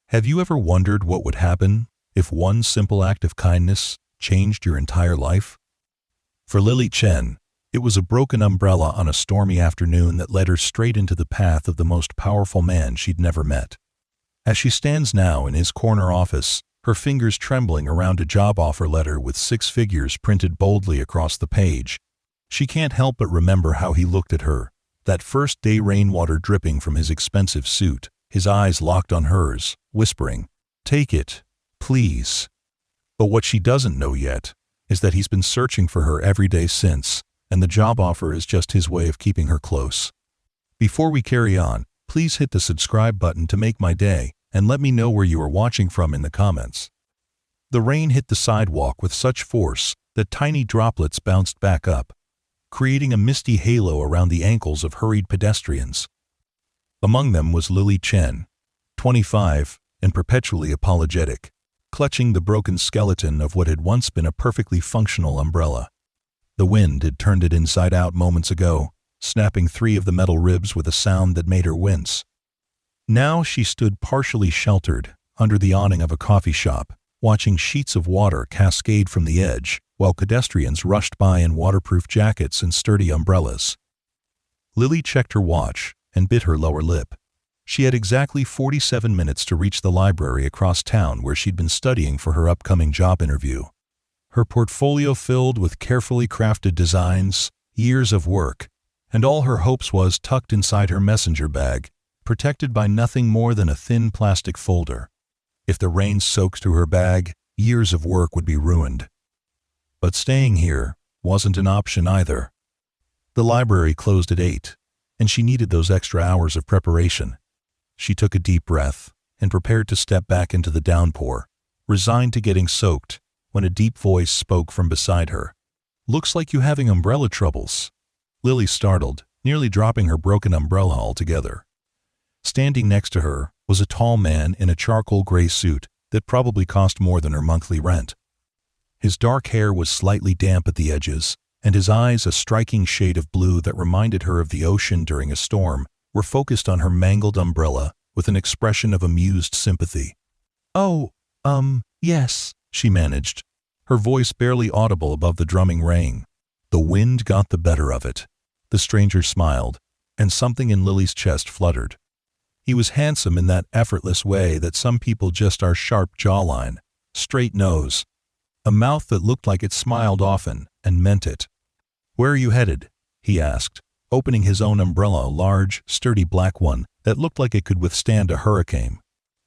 Have you ever wondered what would happen if one simple act of kindness changed your entire life? For Lily Chen, it was a broken umbrella on a stormy afternoon that led her straight into the path of the most powerful man she'd never met. As she stands now in his corner office, her fingers trembling around a job offer letter with 6 figures printed boldly across the page, she can't help but remember how he looked at her, that first day rainwater dripping from his expensive suit, his eyes locked on hers, whispering, "Take it, please." But what she doesn't know yet is that he's been searching for her every day since, and the job offer is just his way of keeping her close. Before we carry on, please hit the subscribe button to make my day, and let me know where you are watching from in the comments. The rain hit the sidewalk with such force that tiny droplets bounced back up, creating a misty halo around the ankles of hurried pedestrians. Among them was Lily Chen, 25, and perpetually apologetic, clutching the broken skeleton of what had once been a perfectly functional umbrella. The wind had turned it inside out moments ago, snapping 3 of the metal ribs with a sound that made her wince. Now she stood partially sheltered under the awning of a coffee shop, watching sheets of water cascade from the edge, while pedestrians rushed by in waterproof jackets and sturdy umbrellas. Lily checked her watch and bit her lower lip. She had exactly 47 minutes to reach the library across town where she'd been studying for her upcoming job interview. Her portfolio filled with carefully crafted designs, years of work, and all her hopes was tucked inside her messenger bag, protected by nothing more than a thin plastic folder. If the rain soaked through her bag, years of work would be ruined. But staying here wasn't an option either. The library closed at 8, and she needed those extra hours of preparation. She took a deep breath and prepared to step back into the downpour, resigned to getting soaked, when a deep voice spoke from beside her. "Looks like you having umbrella troubles." Lily startled, nearly dropping her broken umbrella altogether. Standing next to her was a tall man in a charcoal gray suit that probably cost more than her monthly rent. His dark hair was slightly damp at the edges, and his eyes, a striking shade of blue that reminded her of the ocean during a storm, were focused on her mangled umbrella with an expression of amused sympathy. "Oh, yes," she managed, her voice barely audible above the drumming rain. The wind got the better of it. The stranger smiled, and something in Lily's chest fluttered. He was handsome in that effortless way that some people just are: sharp jawline, straight nose, a mouth that looked like it smiled often and meant it. "Where are you headed?" he asked, opening his own umbrella, a large, sturdy black one that looked like it could withstand a hurricane.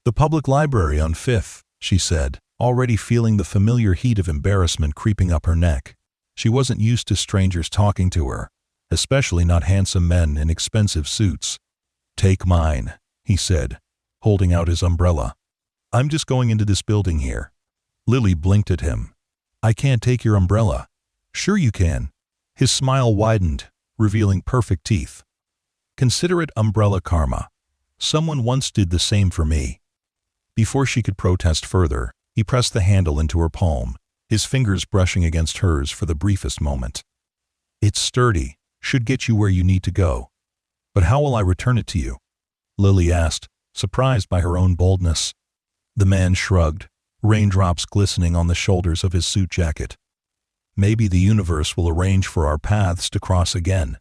"The public library on 5th, she said, already feeling the familiar heat of embarrassment creeping up her neck. She wasn't used to strangers talking to her, especially not handsome men in expensive suits. "Take mine," he said, holding out his umbrella. "I'm just going into this building here." Lily blinked at him. "I can't take your umbrella." "Sure you can." His smile widened, revealing perfect teeth. "Consider it umbrella karma. Someone once did the same for me." Before she could protest further, he pressed the handle into her palm, his fingers brushing against hers for the briefest moment. "It's sturdy, should get you where you need to go. But how will I return it to you?" Lily asked, surprised by her own boldness. The man shrugged, raindrops glistening on the shoulders of his suit jacket. "Maybe the universe will arrange for our paths to cross again."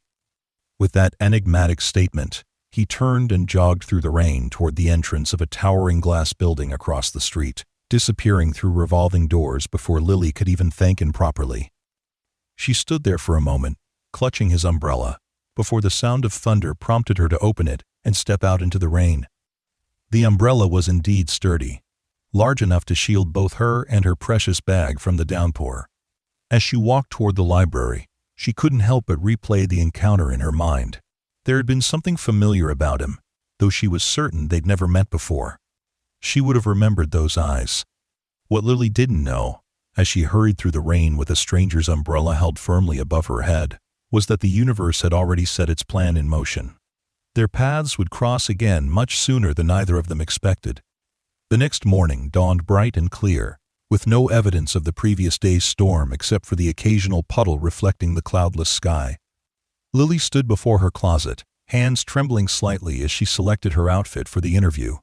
With that enigmatic statement, he turned and jogged through the rain toward the entrance of a towering glass building across the street, disappearing through revolving doors before Lily could even thank him properly. She stood there for a moment, clutching his umbrella, before the sound of thunder prompted her to open it and step out into the rain. The umbrella was indeed sturdy, large enough to shield both her and her precious bag from the downpour. As she walked toward the library, she couldn't help but replay the encounter in her mind. There had been something familiar about him, though she was certain they'd never met before. She would have remembered those eyes. What Lily didn't know, as she hurried through the rain with a stranger's umbrella held firmly above her head, was that the universe had already set its plan in motion. Their paths would cross again much sooner than either of them expected. The next morning dawned bright and clear, with no evidence of the previous day's storm except for the occasional puddle reflecting the cloudless sky. Lily stood before her closet, hands trembling slightly as she selected her outfit for the interview.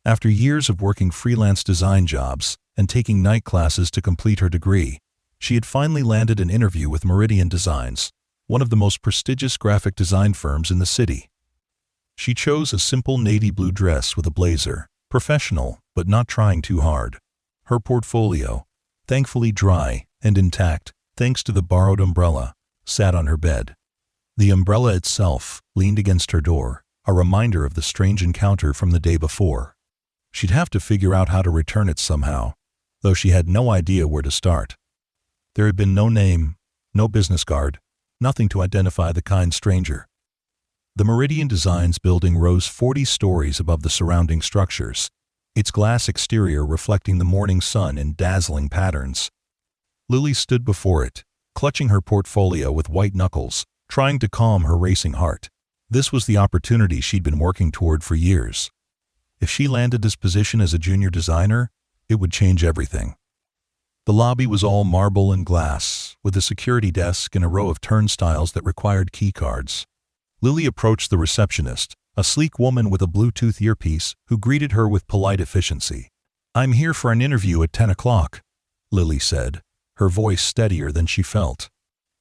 After years of working freelance design jobs and taking night classes to complete her degree, she had finally landed an interview with Meridian Designs, one of the most prestigious graphic design firms in the city. She chose a simple navy blue dress with a blazer, professional but not trying too hard. Her portfolio, thankfully dry and intact thanks to the borrowed umbrella, sat on her bed. The umbrella itself leaned against her door, a reminder of the strange encounter from the day before. She'd have to figure out how to return it somehow, though she had no idea where to start. There had been no name, no business card, nothing to identify the kind stranger. The Meridian Designs building rose 40 stories above the surrounding structures, its glass exterior reflecting the morning sun in dazzling patterns. Lily stood before it, clutching her portfolio with white knuckles, trying to calm her racing heart. This was the opportunity she'd been working toward for years. If she landed this position as a junior designer, it would change everything. The lobby was all marble and glass, with a security desk and a row of turnstiles that required keycards. Lily approached the receptionist, a sleek woman with a Bluetooth earpiece who greeted her with polite efficiency. "I'm here for an interview at 10 o'clock, Lily said, her voice steadier than she felt.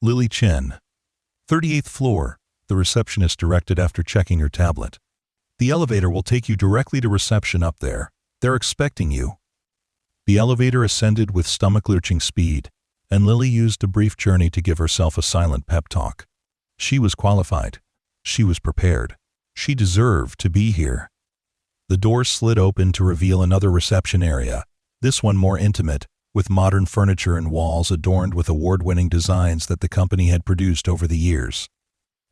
"Lily Chen, 38th floor," the receptionist directed after checking her tablet. "The elevator will take you directly to reception up there. They're expecting you." The elevator ascended with stomach-lurching speed, and Lily used a brief journey to give herself a silent pep talk. She was qualified. She was prepared. She deserved to be here. The door slid open to reveal another reception area, this one more intimate, with modern furniture and walls adorned with award-winning designs that the company had produced over the years.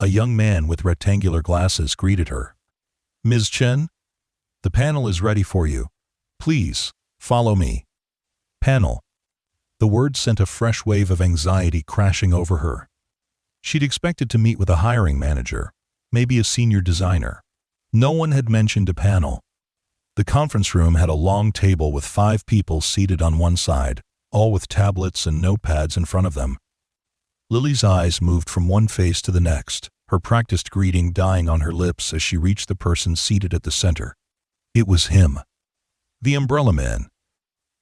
A young man with rectangular glasses greeted her. "Ms. Chen, the panel is ready for you. Please, follow me." Panel. The word sent a fresh wave of anxiety crashing over her. She'd expected to meet with a hiring manager, maybe a senior designer. No one had mentioned a panel. The conference room had a long table with 5 people seated on one side, all with tablets and notepads in front of them. Lily's eyes moved from one face to the next, her practiced greeting dying on her lips as she reached the person seated at the center. It was him. The umbrella man.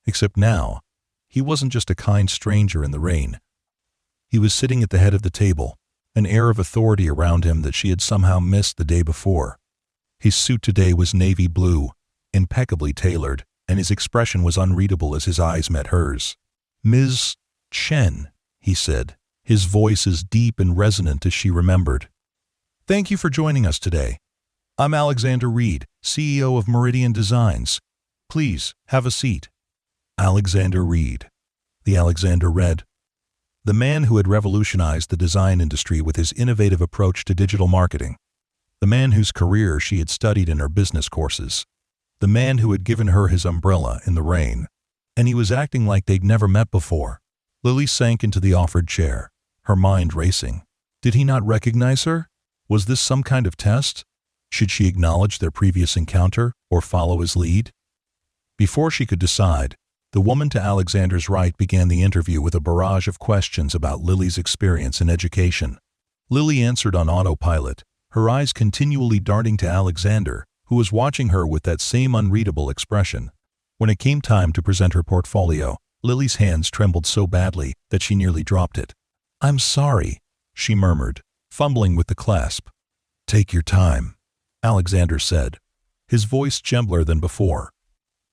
Except now, he wasn't just a kind stranger in the rain. He was sitting at the head of the table, an air of authority around him that she had somehow missed the day before. His suit today was navy blue, impeccably tailored, and his expression was unreadable as his eyes met hers. "Ms. Chen," he said, his voice as deep and resonant as she remembered. "Thank you for joining us today. I'm Alexander Reed, CEO of Meridian Designs. Please, have a seat." Alexander Reed. The Alexander read. The man who had revolutionized the design industry with his innovative approach to digital marketing. The man whose career she had studied in her business courses. The man who had given her his umbrella in the rain. And he was acting like they'd never met before. Lily sank into the offered chair, her mind racing. Did he not recognize her? Was this some kind of test? Should she acknowledge their previous encounter or follow his lead? Before she could decide, the woman to Alexander's right began the interview with a barrage of questions about Lily's experience and education. Lily answered on autopilot, her eyes continually darting to Alexander, who was watching her with that same unreadable expression. When it came time to present her portfolio, Lily's hands trembled so badly that she nearly dropped it. "I'm sorry," she murmured, fumbling with the clasp. "Take your time," Alexander said, his voice gentler than before.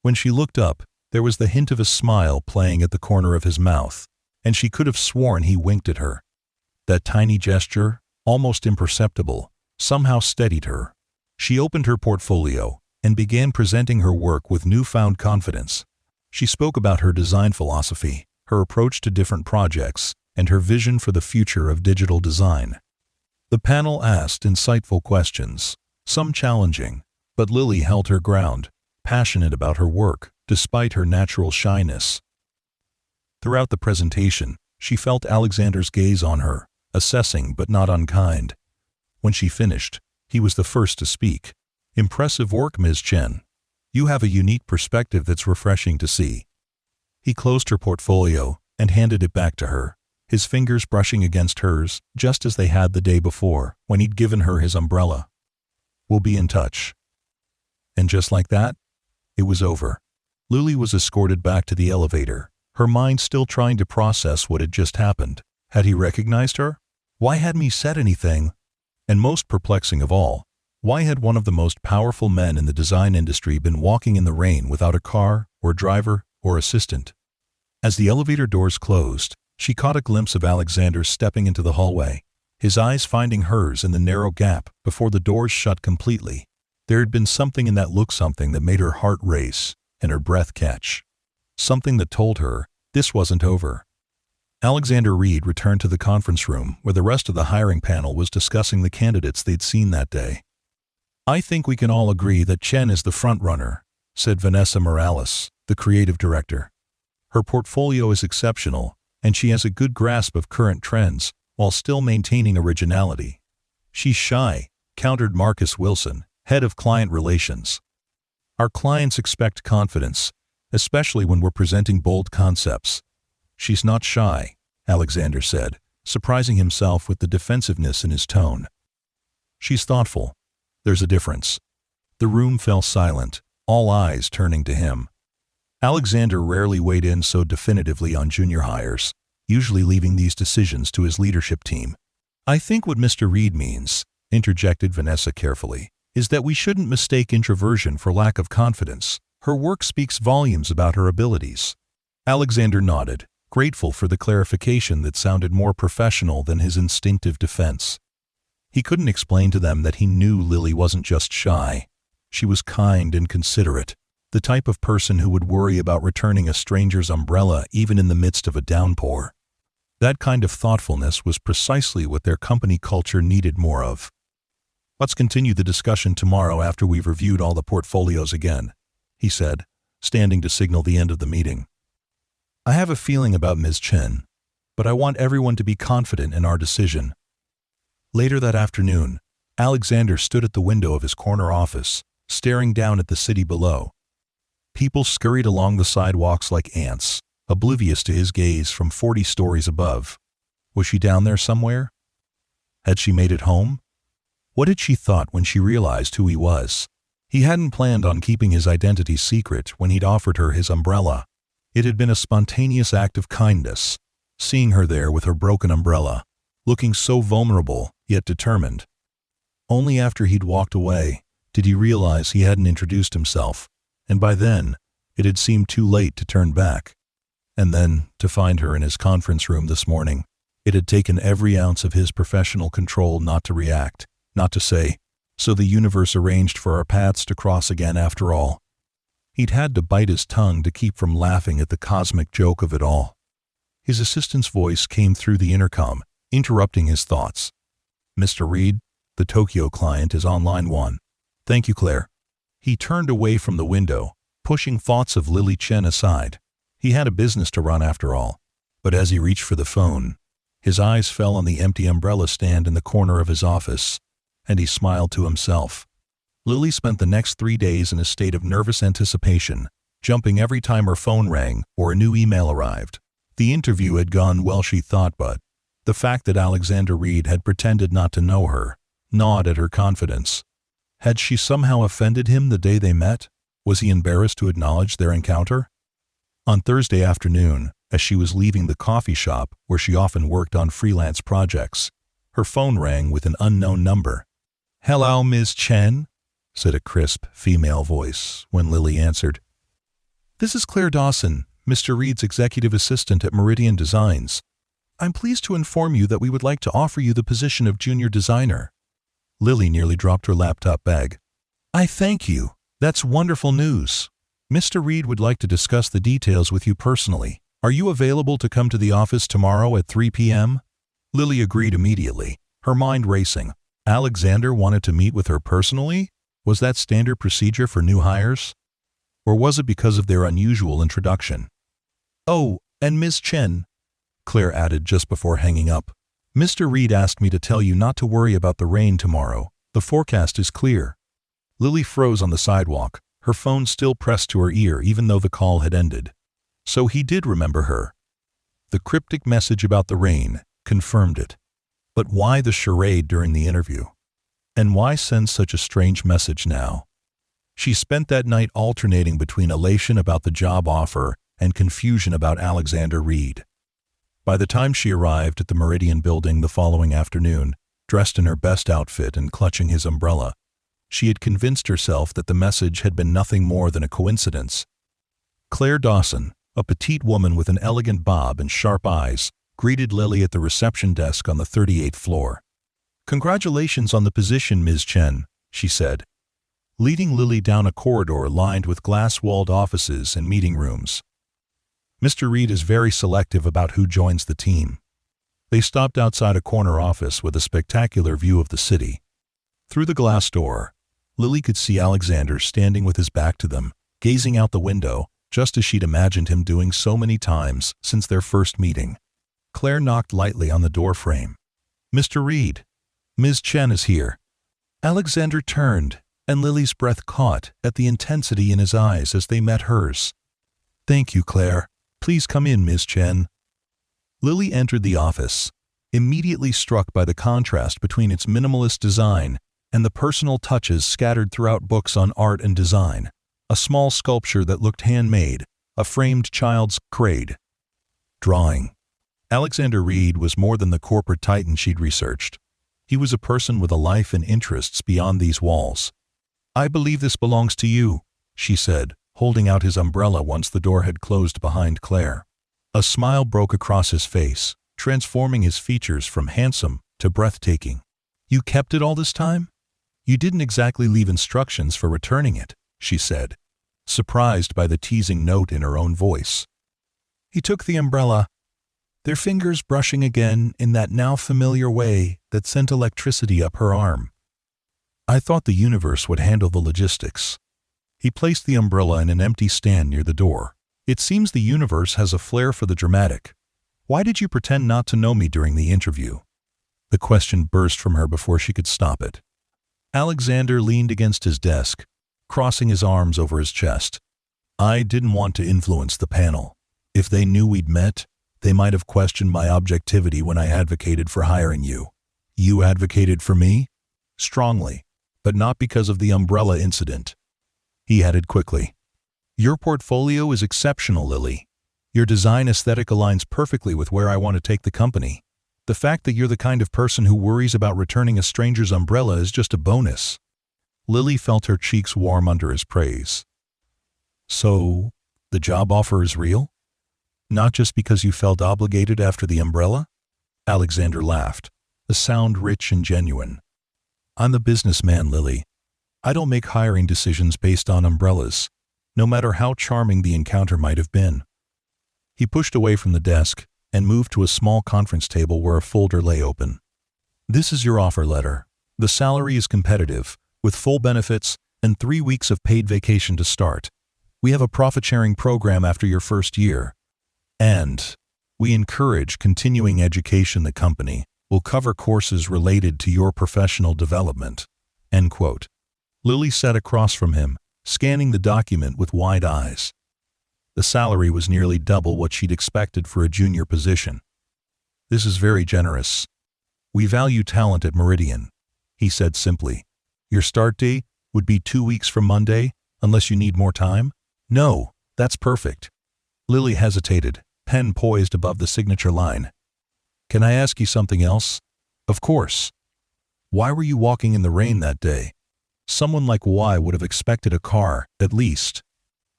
When she looked up, there was the hint of a smile playing at the corner of his mouth, and she could have sworn he winked at her. That tiny gesture, almost imperceptible, somehow steadied her. She opened her portfolio and began presenting her work with newfound confidence. She spoke about her design philosophy, her approach to different projects, and her vision for the future of digital design. The panel asked insightful questions, some challenging, but Lily held her ground, passionate about her work, despite her natural shyness. Throughout the presentation, she felt Alexander's gaze on her, assessing but not unkind. When she finished, he was the first to speak. "Impressive work, Ms. Chen. You have a unique perspective that's refreshing to see." He closed her portfolio and handed it back to her, his fingers brushing against hers, just as they had the day before, when he'd given her his umbrella. "We'll be in touch." And just like that, It was over. Lily was escorted back to the elevator, her mind still trying to process what had just happened. Had he recognized her? Why hadn't he said anything? And most perplexing of all, why had one of the most powerful men in the design industry been walking in the rain without a car, or driver, or assistant? As the elevator doors closed, she caught a glimpse of Alexander stepping into the hallway, his eyes finding hers in the narrow gap before the doors shut completely. There had been something in that look, something that made her heart race and her breath catch. Something that told her this wasn't over. Alexander Reed returned to the conference room where the rest of the hiring panel was discussing the candidates they'd seen that day. "I think we can all agree that Chen is the frontrunner," said Vanessa Morales, the creative director. "Her portfolio is exceptional, and she has a good grasp of current trends while still maintaining originality." "She's shy," countered Marcus Wilson, head of client relations. "Our clients expect confidence, especially when we're presenting bold concepts." "She's not shy," Alexander said, surprising himself with the defensiveness in his tone. "She's thoughtful. There's a difference." The room fell silent, all eyes turning to him. Alexander rarely weighed in so definitively on junior hires, usually leaving these decisions to his leadership team. "I think what Mr. Reed means," interjected Vanessa carefully, "is that we shouldn't mistake introversion for lack of confidence. Her work speaks volumes about her abilities." Alexander nodded, grateful for the clarification that sounded more professional than his instinctive defense. He couldn't explain to them that he knew Lily wasn't just shy. She was kind and considerate, the type of person who would worry about returning a stranger's umbrella even in the midst of a downpour. That kind of thoughtfulness was precisely what their company culture needed more of. "Let's continue the discussion tomorrow after we've reviewed all the portfolios again," he said, standing to signal the end of the meeting. "I have a feeling about Ms. Chen, but I want everyone to be confident in our decision." Later that afternoon, Alexander stood at the window of his corner office, staring down at the city below. People scurried along the sidewalks like ants, oblivious to his gaze from 40 stories above. Was she down there somewhere? Had she made it home? What had she thought when she realized who he was? He hadn't planned on keeping his identity secret when he'd offered her his umbrella. It had been a spontaneous act of kindness, seeing her there with her broken umbrella, looking so vulnerable yet determined. Only after he'd walked away did he realize he hadn't introduced himself, and by then it had seemed too late to turn back. And then, to find her in his conference room this morning, it had taken every ounce of his professional control not to react, not to say, "So the universe arranged for our paths to cross again after all." He'd had to bite his tongue to keep from laughing at the cosmic joke of it all. His assistant's voice came through the intercom, interrupting his thoughts. "Mr. Reed, the Tokyo client is on line 1. Thank you, Claire." He turned away from the window, pushing thoughts of Lily Chen aside. He had a business to run after all. But as he reached for the phone, his eyes fell on the empty umbrella stand in the corner of his office, and he smiled to himself. Lily spent the next 3 days in a state of nervous anticipation, jumping every time her phone rang or a new email arrived. The interview had gone well, she thought, but the fact that Alexander Reed had pretended not to know her gnawed at her confidence. Had she somehow offended him the day they met? Was he embarrassed to acknowledge their encounter? On Thursday afternoon, as she was leaving the coffee shop where she often worked on freelance projects, her phone rang with an unknown number. "Hello, Ms. Chen," said a crisp female voice when Lily answered. "This is Claire Dawson, Mr. Reed's executive assistant at Meridian Designs. I'm pleased to inform you that we would like to offer you the position of junior designer." Lily nearly dropped her laptop bag. "I thank you. That's wonderful news. Mr. Reed would like to discuss the details with you personally. Are you available to come to the office tomorrow at 3 p.m.? Lily agreed immediately, her mind racing. Alexander wanted to meet with her personally? Was that standard procedure for new hires? Or was it because of their unusual introduction? "Oh, and Ms. Chen," Claire added just before hanging up, "Mr. Reed asked me to tell you not to worry about the rain tomorrow. The forecast is clear." Lily froze on the sidewalk, her phone still pressed to her ear even though the call had ended. So he did remember her. The cryptic message about the rain confirmed it. But why the charade during the interview? And why send such a strange message now? She spent that night alternating between elation about the job offer and confusion about Alexander Reed. By the time she arrived at the Meridian building the following afternoon, dressed in her best outfit and clutching his umbrella, she had convinced herself that the message had been nothing more than a coincidence. Claire Dawson, a petite woman with an elegant bob and sharp eyes, greeted Lily at the reception desk on the 38th floor. "Congratulations on the position, Ms. Chen," she said, leading Lily down a corridor lined with glass-walled offices and meeting rooms. "Mr. Reed is very selective about who joins the team." They stopped outside a corner office with a spectacular view of the city. Through the glass door, Lily could see Alexander standing with his back to them, gazing out the window, just as she'd imagined him doing so many times since their first meeting. Claire knocked lightly on the door frame. "Mr. Reed, Ms. Chen is here." Alexander turned, and Lily's breath caught at the intensity in his eyes as they met hers. "Thank you, Claire. Please come in, Ms. Chen." Lily entered the office, immediately struck by the contrast between its minimalist design and the personal touches scattered throughout books on art and design. A small sculpture that looked handmade, a framed child's grade drawing. Alexander Reed was more than the corporate titan she'd researched. He was a person with a life and interests beyond these walls. "I believe this belongs to you," she said, holding out his umbrella once the door had closed behind Claire. A smile broke across his face, transforming his features from handsome to breathtaking. "You kept it all this time? You didn't exactly leave instructions for returning it," she said, surprised by the teasing note in her own voice. He took the umbrella, their fingers brushing again in that now familiar way that sent electricity up her arm. "I thought the universe would handle the logistics." He placed the umbrella in an empty stand near the door. "It seems the universe has a flair for the dramatic. Why did you pretend not to know me during the interview?" The question burst from her before she could stop it. Alexander leaned against his desk, crossing his arms over his chest. "I didn't want to influence the panel. If they knew we'd met, they might have questioned my objectivity when I advocated for hiring you." "You advocated for me?" "Strongly, but not because of the umbrella incident," he added quickly. "Your portfolio is exceptional, Lily. Your design aesthetic aligns perfectly with where I want to take the company. The fact that you're the kind of person who worries about returning a stranger's umbrella is just a bonus." Lily felt her cheeks warm under his praise. "So, the job offer is real? Not just because you felt obligated after the umbrella?" Alexander laughed, the sound rich and genuine. "I'm the businessman, Lily. I don't make hiring decisions based on umbrellas, no matter how charming the encounter might have been." He pushed away from the desk and moved to a small conference table where a folder lay open. "This is your offer letter. The salary is competitive, with full benefits and 3 weeks of paid vacation to start. We have a profit-sharing program after your first year. And we encourage continuing education. The company will cover courses related to your professional development." End quote. Lily sat across from him, scanning the document with wide eyes. The salary was nearly double what she'd expected for a junior position. "This is very generous. We value talent at Meridian," he said simply. "Your start date would be 2 weeks from Monday, unless you need more time?" "No, that's perfect." Lily hesitated, pen poised above the signature line. "Can I ask you something else?" "Of course." "Why were you walking in the rain that day? Someone like Y would have expected a car, at least."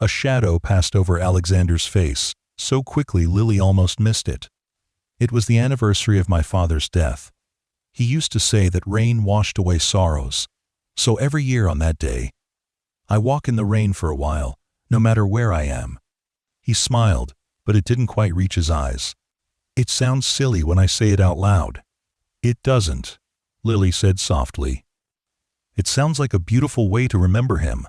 A shadow passed over Alexander's face, so quickly Lily almost missed it. "It was the anniversary of my father's death. He used to say that rain washed away sorrows. So every year on that day, I walk in the rain for a while, no matter where I am." He smiled, but it didn't quite reach his eyes. "It sounds silly when I say it out loud." "It doesn't," Lily said softly. "It sounds like a beautiful way to remember him."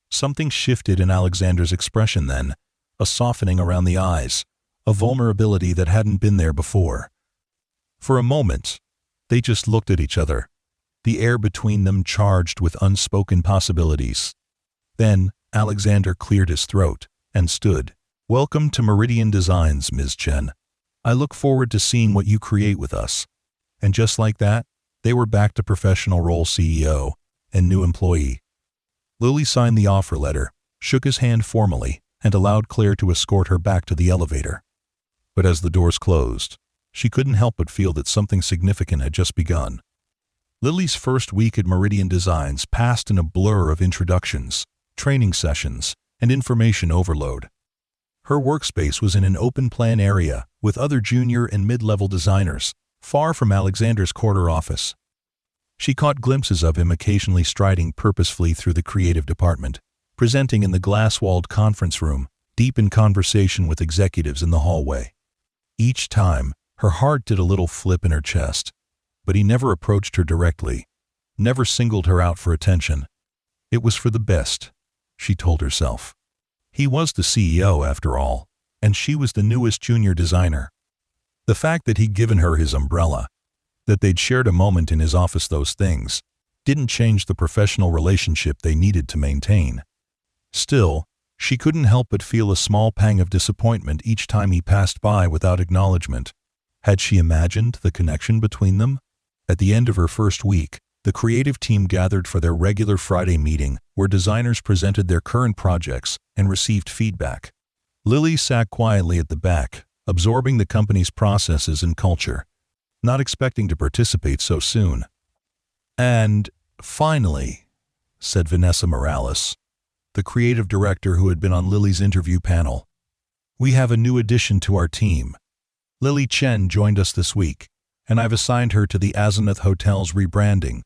Something shifted in Alexander's expression then, a softening around the eyes, a vulnerability that hadn't been there before. For a moment, they just looked at each other, the air between them charged with unspoken possibilities. Then, Alexander cleared his throat and stood. "Welcome to Meridian Designs, Ms. Chen. I look forward to seeing what you create with us." And just like that, they were back to professional role CEO and new employee. Lily signed the offer letter, shook his hand formally, and allowed Claire to escort her back to the elevator. But as the doors closed, she couldn't help but feel that something significant had just begun. Lily's first week at Meridian Designs passed in a blur of introductions, training sessions, and information overload. Her workspace was in an open-plan area with other junior and mid-level designers, far from Alexander's corner office. She caught glimpses of him occasionally striding purposefully through the creative department, presenting in the glass-walled conference room, deep in conversation with executives in the hallway. Each time, her heart did a little flip in her chest, but he never approached her directly, never singled her out for attention. It was for the best, she told herself. He was the CEO after all, and she was the newest junior designer. The fact that he'd given her his umbrella, that they'd shared a moment in his office, those things didn't change the professional relationship they needed to maintain. Still, she couldn't help but feel a small pang of disappointment each time he passed by without acknowledgement. Had she imagined the connection between them? At the end of her first week, the creative team gathered for their regular Friday meeting where designers presented their current projects and received feedback. Lily sat quietly at the back, absorbing the company's processes and culture, not expecting to participate so soon. "And finally," said Vanessa Morales, the creative director who had been on Lily's interview panel, "we have a new addition to our team. Lily Chen joined us this week, and I've assigned her to the Azimuth Hotel's rebranding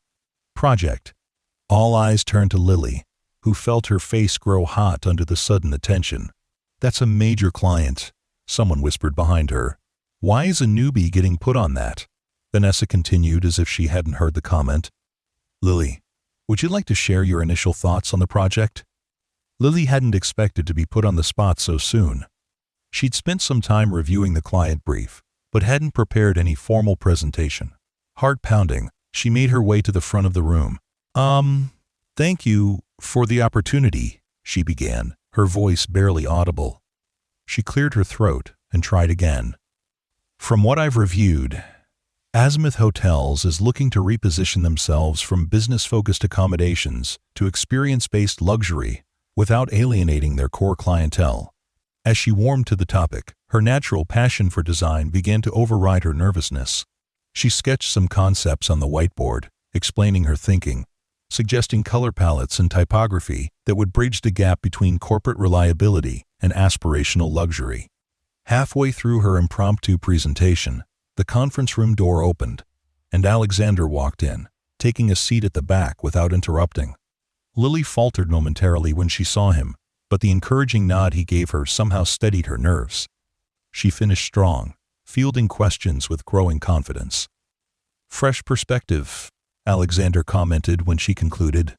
project." All eyes turned to Lily, who felt her face grow hot under the sudden attention. "That's a major client," someone whispered behind her. "Why is a newbie getting put on that?" Vanessa continued as if she hadn't heard the comment. "Lily, would you like to share your initial thoughts on the project?" Lily hadn't expected to be put on the spot so soon. She'd spent some time reviewing the client brief, but hadn't prepared any formal presentation. Heart pounding, she made her way to the front of the room. Thank you for the opportunity," she began, her voice barely audible. She cleared her throat and tried again. "From what I've reviewed, Azimuth Hotels is looking to reposition themselves from business-focused accommodations to experience-based luxury without alienating their core clientele." As she warmed to the topic, her natural passion for design began to override her nervousness. She sketched some concepts on the whiteboard, explaining her thinking, suggesting color palettes and typography that would bridge the gap between corporate reliability and aspirational luxury. Halfway through her impromptu presentation, the conference room door opened, and Alexander walked in, taking a seat at the back without interrupting. Lily faltered momentarily when she saw him, but the encouraging nod he gave her somehow steadied her nerves. She finished strong, fielding questions with growing confidence. "Fresh perspective," Alexander commented when she concluded.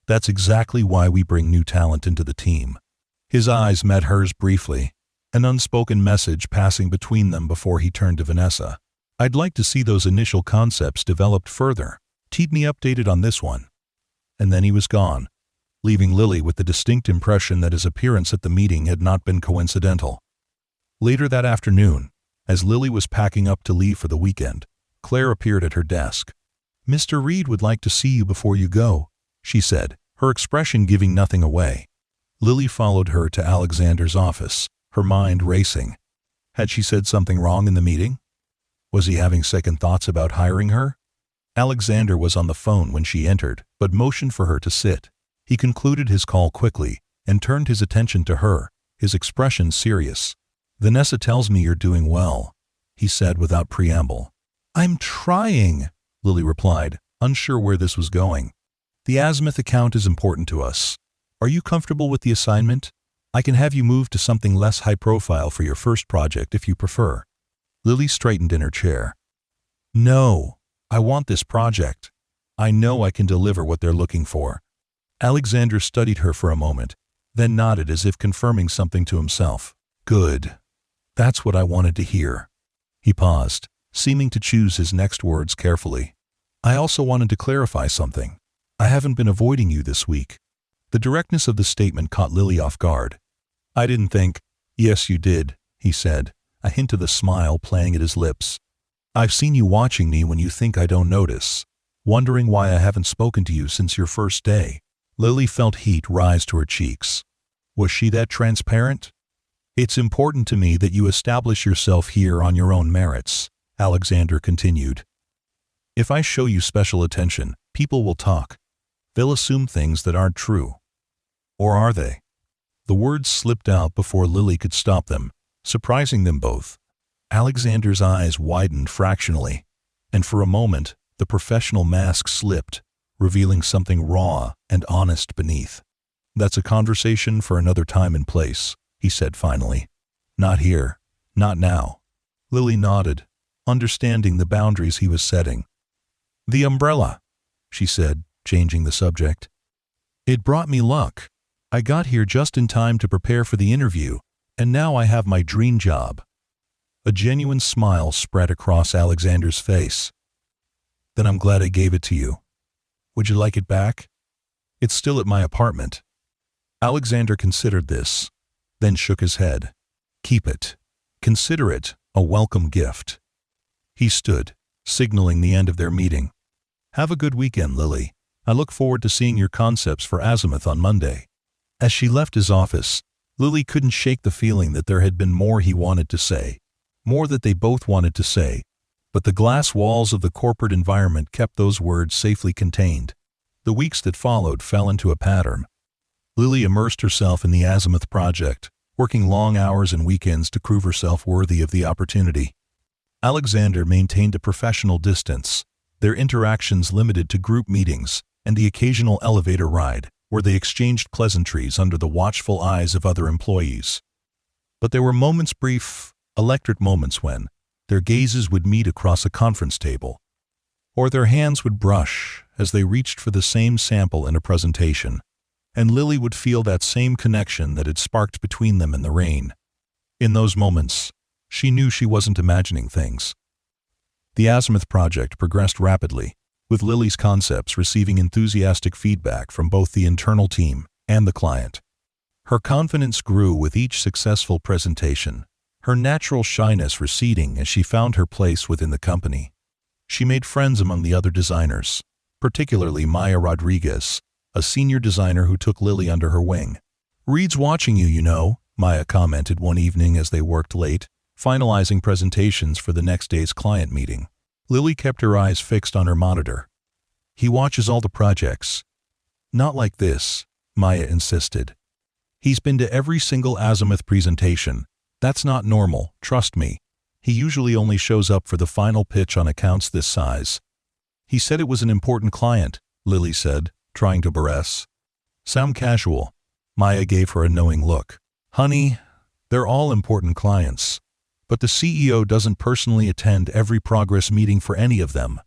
"That's exactly why we bring new talent into the team." His eyes met hers briefly, an unspoken message passing between them before he turned to Vanessa. "I'd like to see those initial concepts developed further. Keep me updated on this one." And then he was gone, leaving Lily with the distinct impression that his appearance at the meeting had not been coincidental. Later that afternoon, as Lily was packing up to leave for the weekend, Claire appeared at her desk. "Mr. Reed would like to see you before you go," she said, her expression giving nothing away. Lily followed her to Alexander's office, her mind racing. Had she said something wrong in the meeting? Was he having second thoughts about hiring her? Alexander was on the phone when she entered, but motioned for her to sit. He concluded his call quickly and turned his attention to her, his expression serious. "Vanessa tells me you're doing well," he said without preamble. "I'm trying," Lily replied, unsure where this was going. "The Azimuth account is important to us. Are you comfortable with the assignment? I can have you move to something less high-profile for your first project if you prefer." Lily straightened in her chair. "No, I want this project. I know I can deliver what they're looking for." Alexander studied her for a moment, then nodded as if confirming something to himself. "Good. That's what I wanted to hear." He paused, seeming to choose his next words carefully. "I also wanted to clarify something. I haven't been avoiding you this week." The directness of the statement caught Lily off guard. "I didn't think—" "Yes, you did," he said, a hint of the smile playing at his lips. "I've seen you watching me when you think I don't notice, wondering why I haven't spoken to you since your first day." Lily felt heat rise to her cheeks. Was she that transparent? It's important to me that you establish yourself here on your own merits, Alexander continued. If I show you special attention, people will talk. They'll assume things that aren't true. Or are they? The words slipped out before Lily could stop them, surprising them both. Alexander's eyes widened fractionally, and for a moment, the professional mask slipped, revealing something raw and honest beneath. That's a conversation for another time and place, he said finally. Not here. Not now. Lily nodded, understanding the boundaries he was setting. The umbrella, she said, changing the subject. It brought me luck. I got here just in time to prepare for the interview, and now I have my dream job. A genuine smile spread across Alexander's face. Then I'm glad I gave it to you. Would you like it back? It's still at my apartment. Alexander considered this, then shook his head. Keep it. Consider it a welcome gift. He stood, signaling the end of their meeting. Have a good weekend, Lily. I look forward to seeing your concepts for Azimuth on Monday. As she left his office, Lily couldn't shake the feeling that there had been more he wanted to say, more that they both wanted to say, but the glass walls of the corporate environment kept those words safely contained. The weeks that followed fell into a pattern. Lily immersed herself in the Azimuth project, working long hours and weekends to prove herself worthy of the opportunity. Alexander maintained a professional distance, their interactions limited to group meetings and the occasional elevator ride, where they exchanged pleasantries under the watchful eyes of other employees. But there were moments, brief, electric moments when their gazes would meet across a conference table, or their hands would brush as they reached for the same sample in a presentation, and Lily would feel that same connection that had sparked between them in the rain. In those moments, she knew she wasn't imagining things. The Azimuth project progressed rapidly, with Lily's concepts receiving enthusiastic feedback from both the internal team and the client. Her confidence grew with each successful presentation, her natural shyness receding as she found her place within the company. She made friends among the other designers, particularly Maya Rodriguez, a senior designer who took Lily under her wing. "Reed's watching you, you know," Maya commented one evening as they worked late, finalizing presentations for the next day's client meeting. Lily kept her eyes fixed on her monitor. "He watches all the projects." "Not like this," Maya insisted. "He's been to every single Azimuth presentation. That's not normal, trust me. He usually only shows up for the final pitch on accounts this size." "He said it was an important client," Lily said, trying to caress. "Sound casual." Maya gave her a knowing look. "Honey, they're all important clients. But the CEO doesn't personally attend every progress meeting for any of them."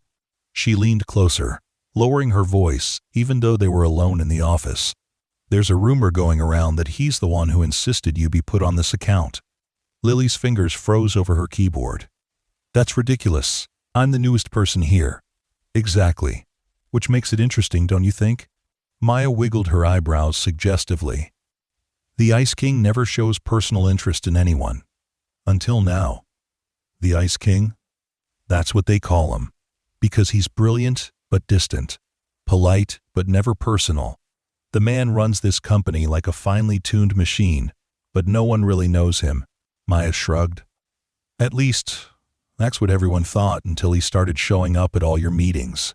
She leaned closer, lowering her voice even though they were alone in the office. "There's a rumor going around that he's the one who insisted you be put on this account." Lily's fingers froze over her keyboard. "That's ridiculous. I'm the newest person here." "Exactly. Which makes it interesting, don't you think?" Maya wiggled her eyebrows suggestively. "The Ice King never shows personal interest in anyone. Until now." "The Ice King?" "That's what they call him. Because he's brilliant but distant, polite but never personal. The man runs this company like a finely tuned machine, but no one really knows him." Maya shrugged. "At least, that's what everyone thought until he started showing up at all your meetings."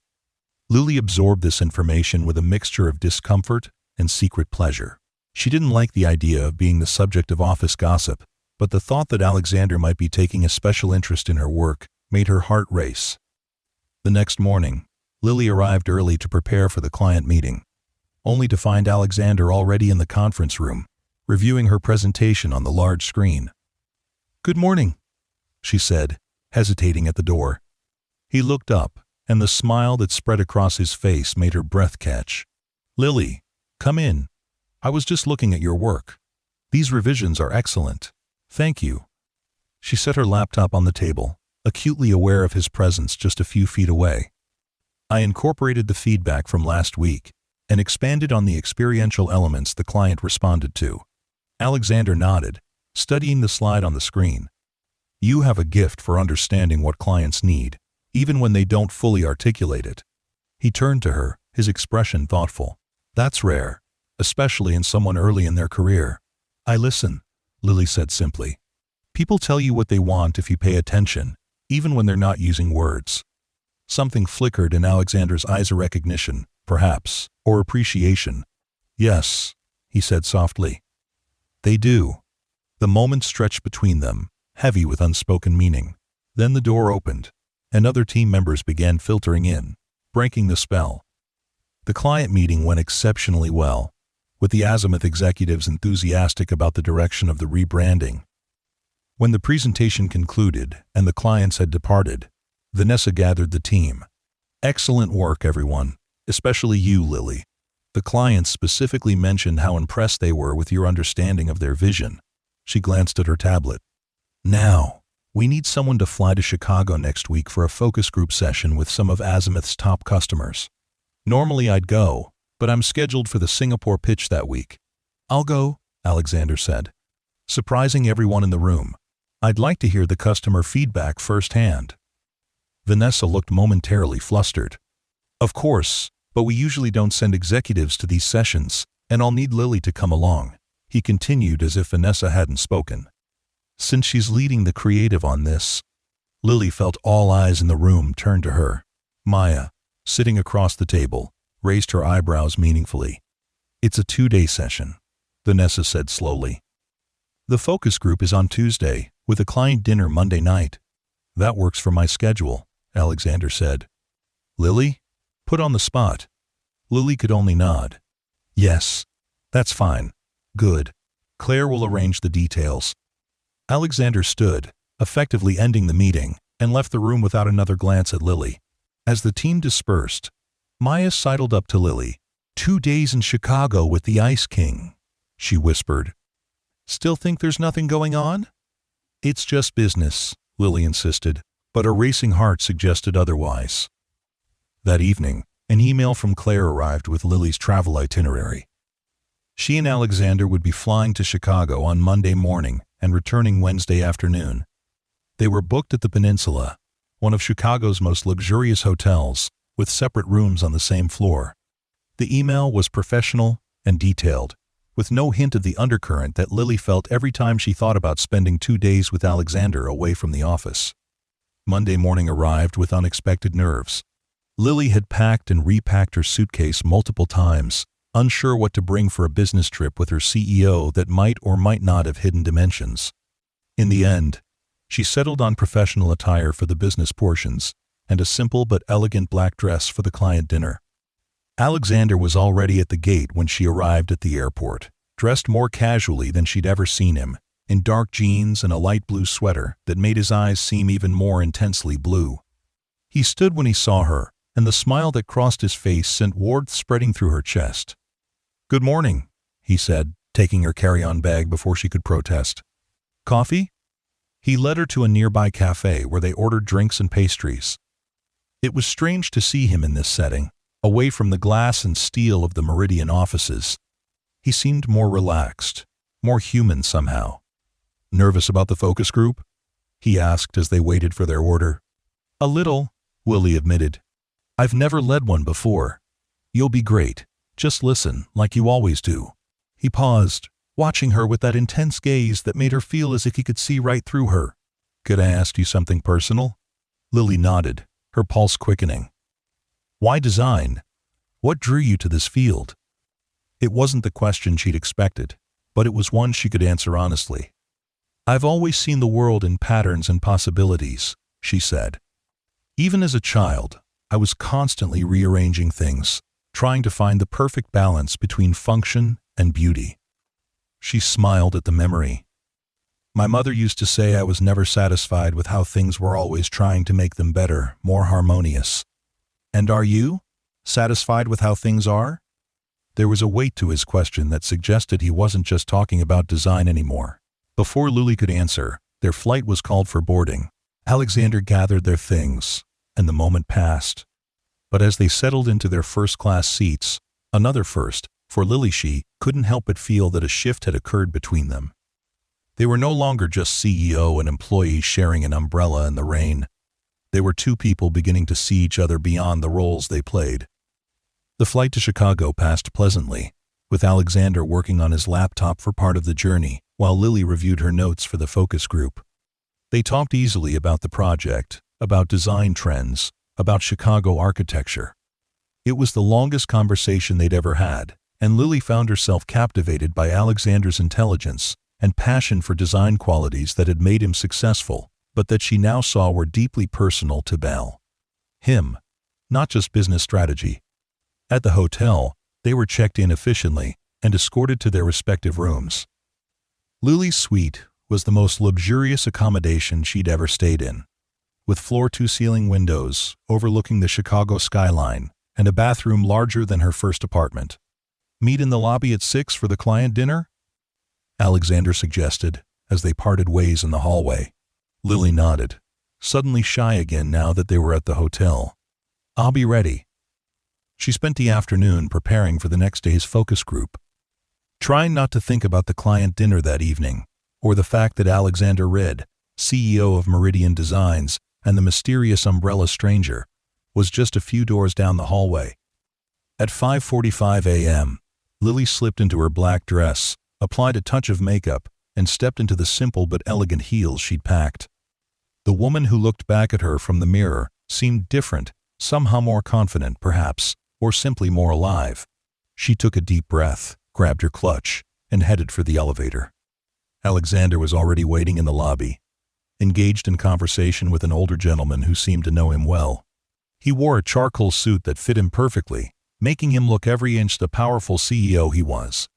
Lily absorbed this information with a mixture of discomfort and secret pleasure. She didn't like the idea of being the subject of office gossip, but the thought that Alexander might be taking a special interest in her work made her heart race. The next morning, Lily arrived early to prepare for the client meeting, only to find Alexander already in the conference room, reviewing her presentation on the large screen. "Good morning," she said, hesitating at the door. He looked up, and the smile that spread across his face made her breath catch. "Lily, come in. I was just looking at your work. These revisions are excellent." "Thank you." She set her laptop on the table, acutely aware of his presence just a few feet away. "I incorporated the feedback from last week and expanded on the experiential elements the client responded to." Alexander nodded, studying the slide on the screen. "You have a gift for understanding what clients need, even when they don't fully articulate it." He turned to her, his expression thoughtful. That's rare, especially in someone early in their career. I listen, Lily said simply. People tell you what they want if you pay attention, even when they're not using words. Something flickered in Alexander's eyes, a recognition, perhaps, or appreciation. Yes, he said softly. They do. The moment stretched between them, heavy with unspoken meaning. Then the door opened, and other team members began filtering in, breaking the spell. The client meeting went exceptionally well, with the Azimuth executives enthusiastic about the direction of the rebranding. When the presentation concluded and the clients had departed, Vanessa gathered the team. Excellent work, everyone, especially you, Lily. The clients specifically mentioned how impressed they were with your understanding of their vision. She glanced at her tablet. Now, we need someone to fly to Chicago next week for a focus group session with some of Azimuth's top customers. Normally I'd go, but I'm scheduled for the Singapore pitch that week. I'll go, Alexander said, surprising everyone in the room. I'd like to hear the customer feedback firsthand. Vanessa looked momentarily flustered. Of course, but we usually don't send executives to these sessions, and I'll need Lily to come along, he continued as if Vanessa hadn't spoken. Since she's leading the creative on this. Lily felt all eyes in the room turn to her. Maya, sitting across the table, raised her eyebrows meaningfully. It's a 2-day session, Vanessa said slowly. The focus group is on Tuesday, with a client dinner Monday night. That works for my schedule, Alexander said. Lily? Put on the spot. Lily could only nod. Yes, that's fine. Good. Claire will arrange the details. Alexander stood, effectively ending the meeting, and left the room without another glance at Lily. As the team dispersed, Maya sidled up to Lily. 2 days in Chicago with the Ice King, she whispered. Still think there's nothing going on? It's just business, Lily insisted, but a racing heart suggested otherwise. That evening, an email from Claire arrived with Lily's travel itinerary. She and Alexander would be flying to Chicago on Monday morning and returning Wednesday afternoon. They were booked at the Peninsula, one of Chicago's most luxurious hotels, with separate rooms on the same floor. The email was professional and detailed, with no hint of the undercurrent that Lily felt every time she thought about spending 2 days with Alexander away from the office. Monday morning arrived with unexpected nerves. Lily had packed and repacked her suitcase multiple times, unsure what to bring for a business trip with her CEO that might or might not have hidden dimensions. In the end, she settled on professional attire for the business portions and a simple but elegant black dress for the client dinner. Alexander was already at the gate when she arrived at the airport, dressed more casually than she'd ever seen him, in dark jeans and a light blue sweater that made his eyes seem even more intensely blue. He stood when he saw her, and the smile that crossed his face sent warmth spreading through her chest. "Good morning," he said, taking her carry-on bag before she could protest. "Coffee?" He led her to a nearby cafe where they ordered drinks and pastries. It was strange to see him in this setting, away from the glass and steel of the Meridian offices. He seemed more relaxed, more human somehow. "Nervous about the focus group?" he asked as they waited for their order. "A little," Lily admitted. "I've never led one before. You'll be great. Just listen, like you always do." He paused, watching her with that intense gaze that made her feel as if he could see right through her. "Could I ask you something personal?" Lily nodded, her pulse quickening. "Why design? What drew you to this field?" It wasn't the question she'd expected, but it was one she could answer honestly. "I've always seen the world in patterns and possibilities," she said. "Even as a child, I was constantly rearranging things, trying to find the perfect balance between function and beauty." She smiled at the memory. "My mother used to say I was never satisfied with how things were, always trying to make them better, more harmonious. And are you? Satisfied with how things are?" There was a weight to his question that suggested he wasn't just talking about design anymore. Before Lily could answer, their flight was called for boarding. Alexander gathered their things, and the moment passed. But as they settled into their first-class seats, another first, for Lily, she couldn't help but feel that a shift had occurred between them. They were no longer just CEO and employee sharing an umbrella in the rain. They were two people beginning to see each other beyond the roles they played. The flight to Chicago passed pleasantly, with Alexander working on his laptop for part of the journey, while Lily reviewed her notes for the focus group. They talked easily about the project, about design trends, about Chicago architecture. It was the longest conversation they'd ever had, and Lily found herself captivated by Alexander's intelligence and passion for design qualities that had made him successful, but that she now saw were deeply personal to him, not just business strategy. At the hotel, they were checked in efficiently and escorted to their respective rooms. Lily's suite was the most luxurious accommodation she'd ever stayed in, with floor-to-ceiling windows overlooking the Chicago skyline and a bathroom larger than her first apartment. "Meet in the lobby at 6 for the client dinner?" Alexander suggested, as they parted ways in the hallway. Lily nodded, suddenly shy again now that they were at the hotel. "I'll be ready." She spent the afternoon preparing for the next day's focus group, trying not to think about the client dinner that evening, or the fact that Alexander Red, CEO of Meridian Designs and the mysterious umbrella stranger, was just a few doors down the hallway. At 5:45 a.m., Lily slipped into her black dress, applied a touch of makeup, and stepped into the simple but elegant heels she'd packed. The woman who looked back at her from the mirror seemed different, somehow more confident, perhaps, or simply more alive. She took a deep breath, grabbed her clutch, and headed for the elevator. Alexander was already waiting in the lobby, engaged in conversation with an older gentleman who seemed to know him well. He wore a charcoal suit that fit him perfectly, making him look every inch the powerful CEO he was.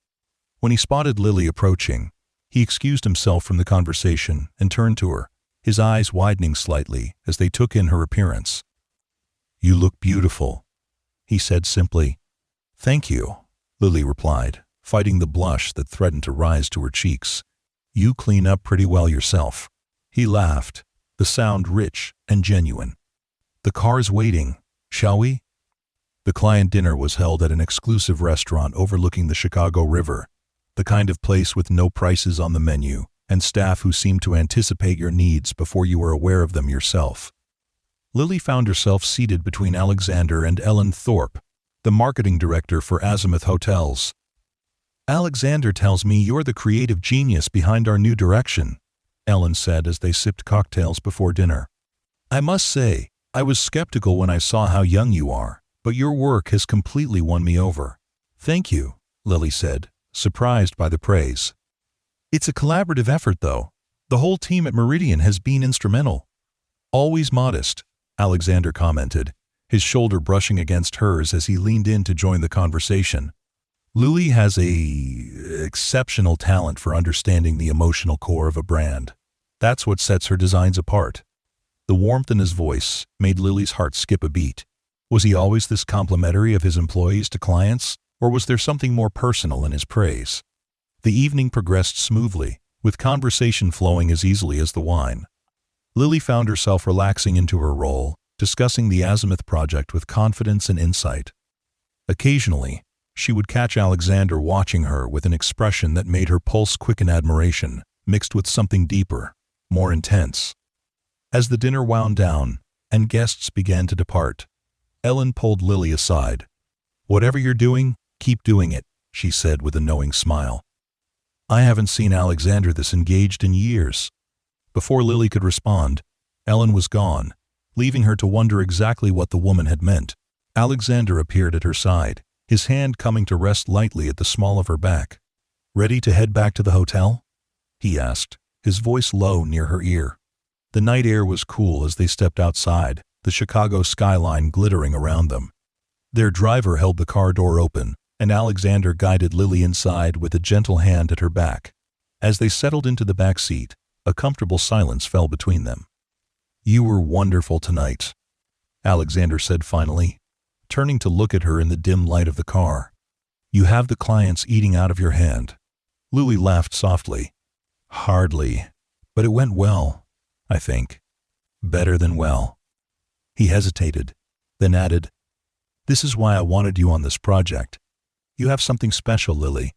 When he spotted Lily approaching, he excused himself from the conversation and turned to her, his eyes widening slightly as they took in her appearance. "You look beautiful," he said simply. "Thank you," Lily replied, fighting the blush that threatened to rise to her cheeks. "You clean up pretty well yourself." He laughed, the sound rich and genuine. "The car's waiting, shall we?" The client dinner was held at an exclusive restaurant overlooking the Chicago River, the kind of place with no prices on the menu and staff who seemed to anticipate your needs before you were aware of them yourself. Lily found herself seated between Alexander and Ellen Thorpe, the marketing director for Azimuth Hotels. "Alexander tells me you're the creative genius behind our new direction," Ellen said as they sipped cocktails before dinner. "I must say, I was skeptical when I saw how young you are, but your work has completely won me over." "Thank you," Lily said, surprised by the praise. "It's a collaborative effort, though. The whole team at Meridian has been instrumental." "Always modest," Alexander commented, his shoulder brushing against hers as he leaned in to join the conversation. "Lily has exceptional talent for understanding the emotional core of a brand. That's what sets her designs apart." The warmth in his voice made Lily's heart skip a beat. Was he always this complimentary of his employees to clients, or was there something more personal in his praise? The evening progressed smoothly, with conversation flowing as easily as the wine. Lily found herself relaxing into her role, discussing the Azimuth project with confidence and insight. Occasionally, she would catch Alexander watching her with an expression that made her pulse quicken admiration, mixed with something deeper, more intense. As the dinner wound down and guests began to depart, Ellen pulled Lily aside. "Whatever you're doing, keep doing it," she said with a knowing smile. "I haven't seen Alexander this engaged in years." Before Lily could respond, Ellen was gone, leaving her to wonder exactly what the woman had meant. Alexander appeared at her side, his hand coming to rest lightly at the small of her back. "Ready to head back to the hotel?" he asked, his voice low near her ear. The night air was cool as they stepped outside, the Chicago skyline glittering around them. Their driver held the car door open, and Alexander guided Lily inside with a gentle hand at her back. As they settled into the back seat, a comfortable silence fell between them. "You were wonderful tonight," Alexander said finally, turning to look at her in the dim light of the car. "You have the clients eating out of your hand." Lily laughed softly. "Hardly, but it went well, I think. Better than well." He hesitated, then added, "This is why I wanted you on this project. You have something special, Lily,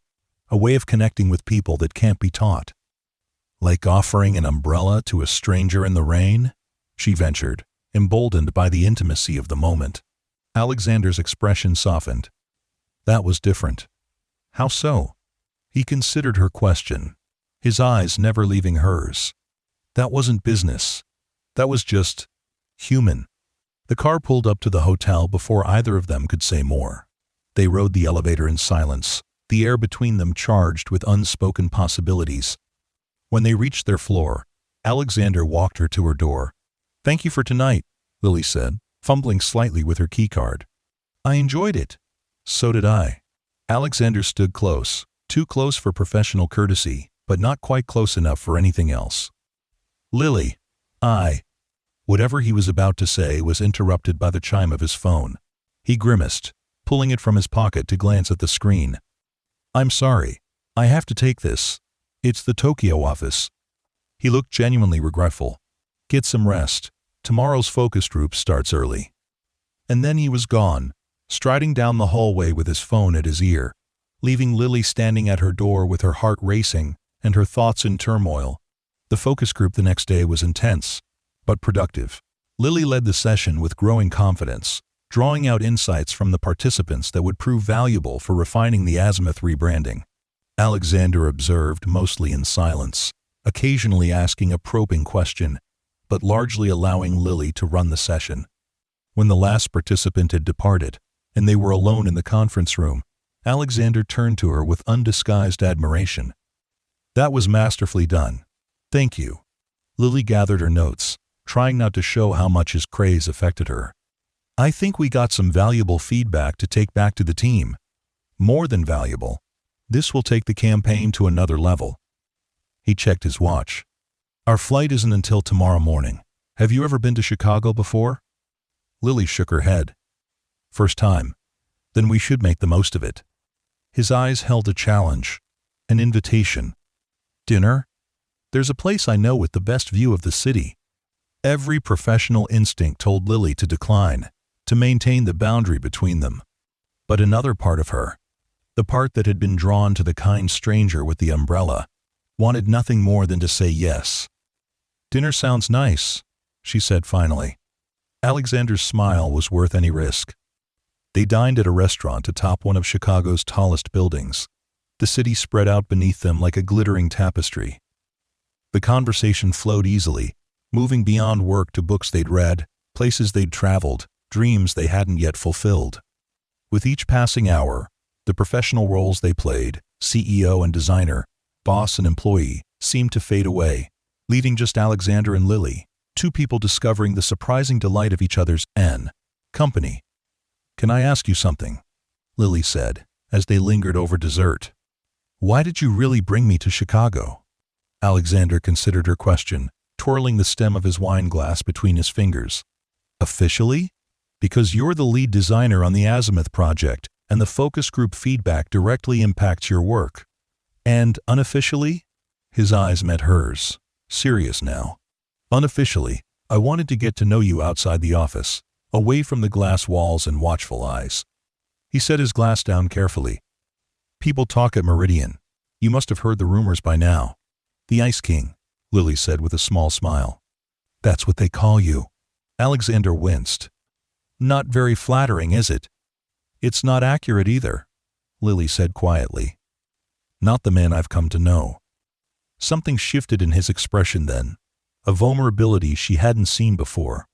a way of connecting with people that can't be taught." "Like offering an umbrella to a stranger in the rain?" she ventured, emboldened by the intimacy of the moment. Alexander's expression softened, That was different. How so? He considered her question, his eyes never leaving hers. That wasn't business. That was just human. The car pulled up to the hotel before either of them could say more. They rode the elevator in silence, the air between them charged with unspoken possibilities. When they reached their floor, Alexander walked her to her door. "Thank you for tonight," Lily said, fumbling slightly with her keycard. "I enjoyed it." "So did I." Alexander stood close, too close for professional courtesy, but not quite close enough for anything else. "Lily, Whatever he was about to say was interrupted by the chime of his phone. He grimaced, pulling it from his pocket to glance at the screen. "I'm sorry. I have to take this. It's the Tokyo office." He looked genuinely regretful. "Get some rest. Tomorrow's focus group starts early." And then he was gone, striding down the hallway with his phone at his ear, leaving Lily standing at her door with her heart racing and her thoughts in turmoil. The focus group the next day was intense, but productive. Lily led the session with growing confidence, drawing out insights from the participants that would prove valuable for refining the Azimuth rebranding. Alexander observed mostly in silence, occasionally asking a probing question, but largely allowing Lily to run the session. When the last participant had departed, and they were alone in the conference room, Alexander turned to her with undisguised admiration. "That was masterfully done. Thank you." Lily gathered her notes, trying not to show how much his praise affected her. "I think we got some valuable feedback to take back to the team. More than valuable. This will take the campaign to another level." He checked his watch. "Our flight isn't until tomorrow morning. Have you ever been to Chicago before?" Lily shook her head. "First time. Then we should make the most of it." His eyes held a challenge, an invitation. "Dinner? There's a place I know with the best view of the city." Every professional instinct told Lily to decline, to maintain the boundary between them. But another part of her, the part that had been drawn to the kind stranger with the umbrella, wanted nothing more than to say yes. "Dinner sounds nice," she said finally. Alexander's smile was worth any risk. They dined at a restaurant atop one of Chicago's tallest buildings. The city spread out beneath them like a glittering tapestry. The conversation flowed easily, moving beyond work to books they'd read, places they'd traveled, dreams they hadn't yet fulfilled. With each passing hour, the professional roles they played, CEO and designer, boss and employee, seemed to fade away, leaving just Alexander and Lily, two people discovering the surprising delight of each other's company. "Can I ask you something?" Lily said, as they lingered over dessert. "Why did you really bring me to Chicago?" Alexander considered her question, twirling the stem of his wine glass between his fingers. "Officially? Because you're the lead designer on the Azimuth project, and the focus group feedback directly impacts your work. And unofficially?" His eyes met hers, serious now. "Unofficially, I wanted to get to know you outside the office, away from the glass walls and watchful eyes." He set his glass down carefully. "People talk at Meridian. You must have heard the rumors by now." "The Ice King," Lily said with a small smile. "That's what they call you." Alexander winced. "Not very flattering, is it?" "It's not accurate either," Lily said quietly. "Not the man I've come to know." Something shifted in his expression then, a vulnerability she hadn't seen before.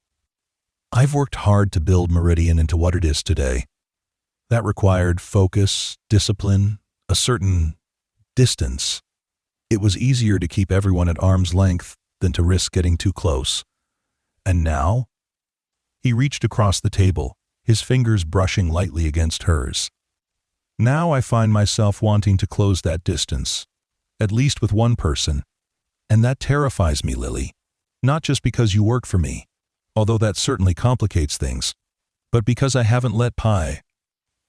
"I've worked hard to build Meridian into what it is today. That required focus, discipline, a certain distance. It was easier to keep everyone at arm's length than to risk getting too close. And now?" He reached across the table, his fingers brushing lightly against hers. "Now I find myself wanting to close that distance, at least with one person. And that terrifies me, Lily. Not just because you work for me, although that certainly complicates things, but because I haven't let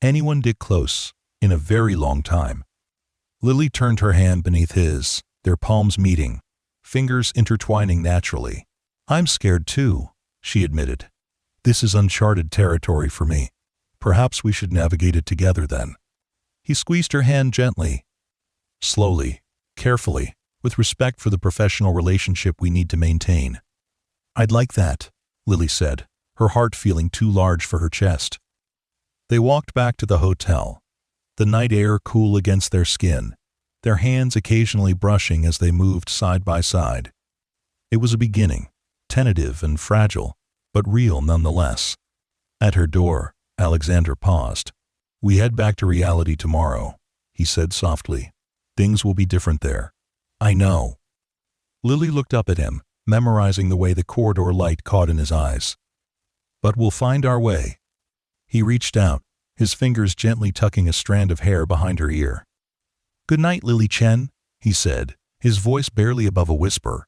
anyone get close in a very long time." Lily turned her hand beneath his, their palms meeting, fingers intertwining naturally. "I'm scared too," she admitted. "This is uncharted territory for me. Perhaps we should navigate it together then." He squeezed her hand gently, slowly, carefully, with respect for the professional relationship we need to maintain. "I'd like that," Lily said, her heart feeling too large for her chest. They walked back to the hotel, the night air cool against their skin, their hands occasionally brushing as they moved side by side. It was a beginning, tentative and fragile, but real nonetheless. At her door, Alexander paused. "We head back to reality tomorrow," he said softly. "Things will be different there." "I know." Lily looked up at him, memorizing the way the corridor light caught in his eyes. "But we'll find our way." He reached out, his fingers gently tucking a strand of hair behind her ear. "Good night, Lily Chen," he said, his voice barely above a whisper.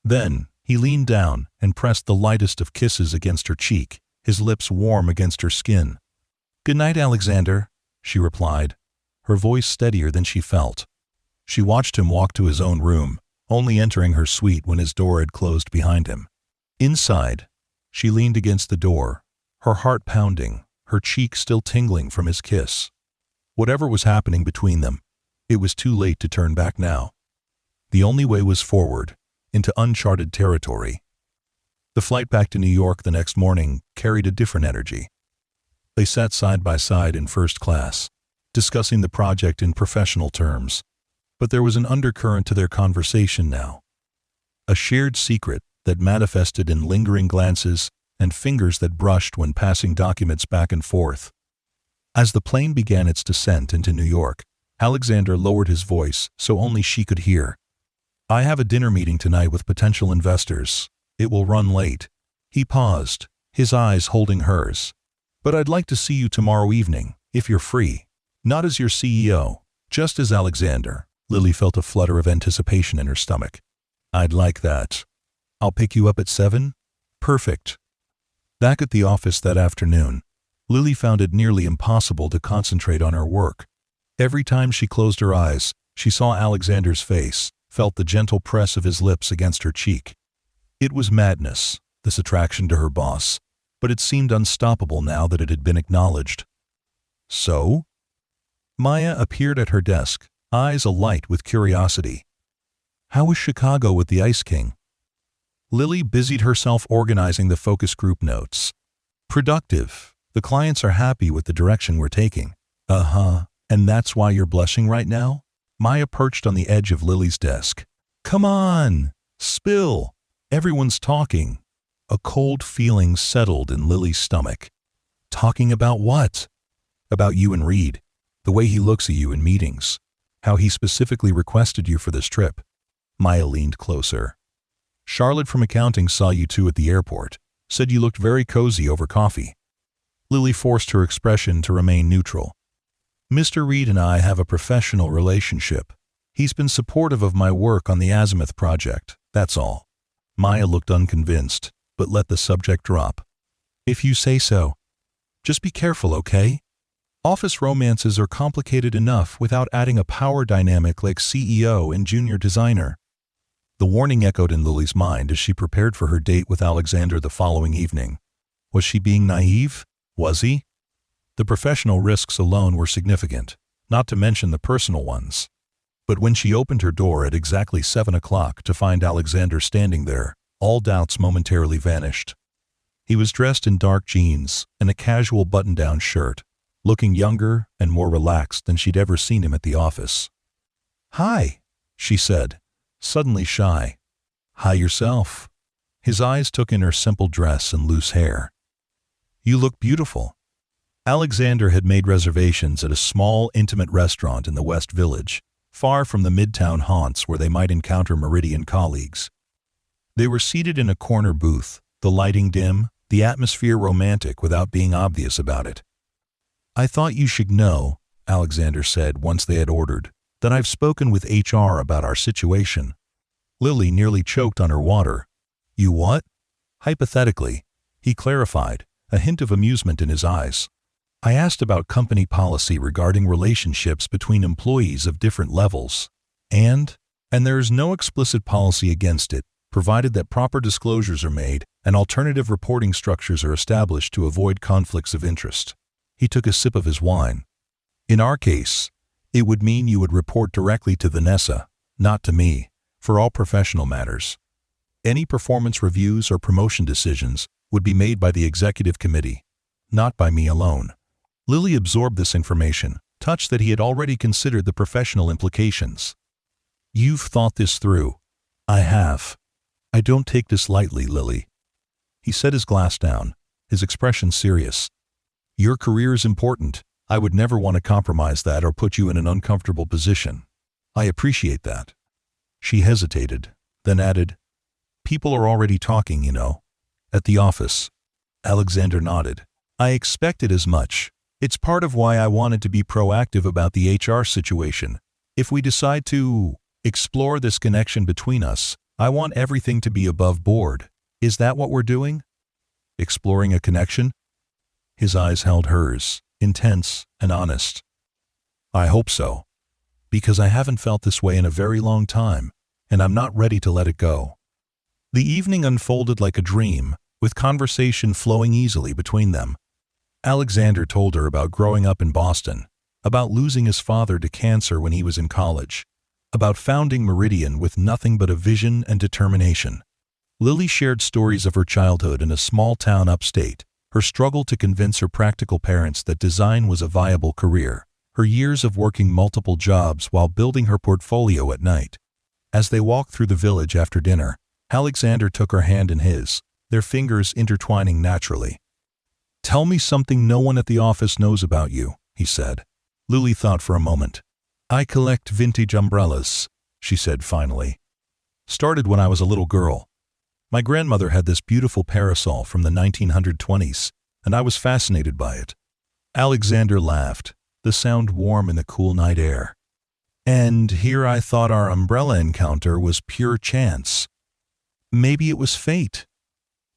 Then, he leaned down and pressed the lightest of kisses against her cheek, his lips warm against her skin. "Good night, Alexander," she replied, her voice steadier than she felt. She watched him walk to his own room, only entering her suite when his door had closed behind him. Inside, she leaned against the door, her heart pounding, her cheek still tingling from his kiss. Whatever was happening between them, it was too late to turn back now. The only way was forward, into uncharted territory. The flight back to New York the next morning carried a different energy. They sat side by side in first class, discussing the project in professional terms. But there was an undercurrent to their conversation now. A shared secret that manifested in lingering glances and fingers that brushed when passing documents back and forth. As the plane began its descent into New York, Alexander lowered his voice so only she could hear. "I have a dinner meeting tonight with potential investors. It will run late." He paused, his eyes holding hers. "But I'd like to see you tomorrow evening, if you're free. Not as your CEO, just as Alexander." Lily felt a flutter of anticipation in her stomach. "I'd like that. I'll pick you up at 7? Perfect." Back at the office that afternoon, Lily found it nearly impossible to concentrate on her work. Every time she closed her eyes, she saw Alexander's face, felt the gentle press of his lips against her cheek. It was madness, this attraction to her boss, but it seemed unstoppable now that it had been acknowledged. "So?" Maya appeared at her desk, eyes alight with curiosity. "How was Chicago with the Ice King?" Lily busied herself organizing the focus group notes. "Productive. The clients are happy with the direction we're taking." "Uh-huh. And that's why you're blushing right now?" Maya perched on the edge of Lily's desk. "Come on! Spill! Everyone's talking." A cold feeling settled in Lily's stomach. "Talking about what?" "About you and Reed. The way he looks at you in meetings. How he specifically requested you for this trip." Maya leaned closer. "Charlotte from accounting saw you two at the airport. Said you looked very cozy over coffee." Lily forced her expression to remain neutral. "Mr. Reed and I have a professional relationship. He's been supportive of my work on the Azimuth project, that's all." Maya looked unconvinced, but let the subject drop. "If you say so. Just be careful, okay? Office romances are complicated enough without adding a power dynamic like CEO and junior designer." The warning echoed in Lily's mind as she prepared for her date with Alexander the following evening. Was she being naive? Was he? The professional risks alone were significant, not to mention the personal ones. But when she opened her door at exactly 7 o'clock to find Alexander standing there, all doubts momentarily vanished. He was dressed in dark jeans and a casual button-down shirt, looking younger and more relaxed than she'd ever seen him at the office. "Hi," she said, suddenly shy. "Hi yourself." His eyes took in her simple dress and loose hair. "You look beautiful." Alexander had made reservations at a small, intimate restaurant in the West Village, far from the midtown haunts where they might encounter Meridian colleagues. They were seated in a corner booth, the lighting dim, the atmosphere romantic without being obvious about it. "I thought you should know," Alexander said once they had ordered, "that I've spoken with HR about our situation." Lily nearly choked on her water. "You what?" "Hypothetically," he clarified, a hint of amusement in his eyes. "I asked about company policy regarding relationships between employees of different levels. And there is no explicit policy against it, provided that proper disclosures are made and alternative reporting structures are established to avoid conflicts of interest." He took a sip of his wine. "In our case, it would mean you would report directly to Vanessa, not to me, for all professional matters. Any performance reviews or promotion decisions would be made by the executive committee, not by me alone." Lily absorbed this information, touch that he had already considered the professional implications. "You've thought this through." "I have. I don't take this lightly, Lily." He set his glass down, his expression serious. "Your career is important. I would never want to compromise that or put you in an uncomfortable position. I appreciate that." She hesitated, then added, "People are already talking, you know." "At the office." Alexander nodded. "I expected as much. It's part of why I wanted to be proactive about the HR situation. If we decide to explore this connection between us, I want everything to be above board. Is that what we're doing?" "Exploring a connection?" His eyes held hers, intense and honest. "I hope so. Because I haven't felt this way in a very long time, and I'm not ready to let it go." The evening unfolded like a dream, with conversation flowing easily between them. Alexander told her about growing up in Boston, about losing his father to cancer when he was in college, about founding Meridian with nothing but a vision and determination. Lily shared stories of her childhood in a small town upstate, her struggle to convince her practical parents that design was a viable career, her years of working multiple jobs while building her portfolio at night. As they walked through the village after dinner, Alexander took her hand in his, their fingers intertwining naturally. "Tell me something no one at the office knows about you," he said. Lily thought for a moment. "I collect vintage umbrellas," she said finally. "Started when I was a little girl. My grandmother had this beautiful parasol from the 1920s, and I was fascinated by it." Alexander laughed, the sound warm in the cool night air. "And here I thought our umbrella encounter was pure chance." "Maybe it was fate,"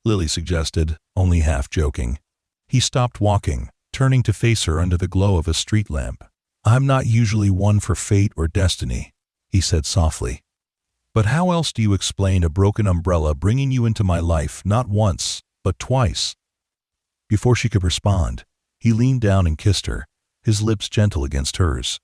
Lily suggested, only half joking. He stopped walking, turning to face her under the glow of a street lamp. "I'm not usually one for fate or destiny," he said softly. "But how else do you explain a broken umbrella bringing you into my life not once, but twice?" Before she could respond, he leaned down and kissed her, his lips gentle against hers.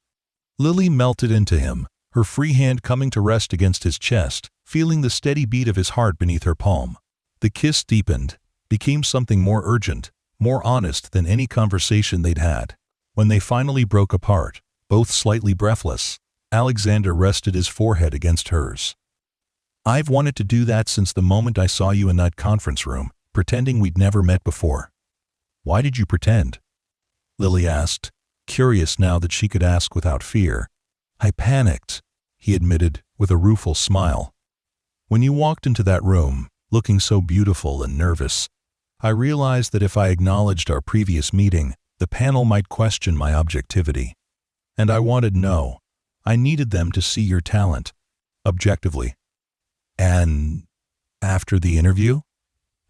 Lily melted into him, her free hand coming to rest against his chest, feeling the steady beat of his heart beneath her palm. The kiss deepened, became something more urgent, more honest than any conversation they'd had. When they finally broke apart, both slightly breathless, Alexander rested his forehead against hers. "I've wanted to do that since the moment I saw you in that conference room, pretending we'd never met before." "Why did you pretend?" Lily asked, curious now that she could ask without fear. "I panicked," he admitted with a rueful smile. "When you walked into that room, looking so beautiful and nervous, I realized that if I acknowledged our previous meeting, the panel might question my objectivity. And I needed them to see your talent, objectively." "And after the interview?"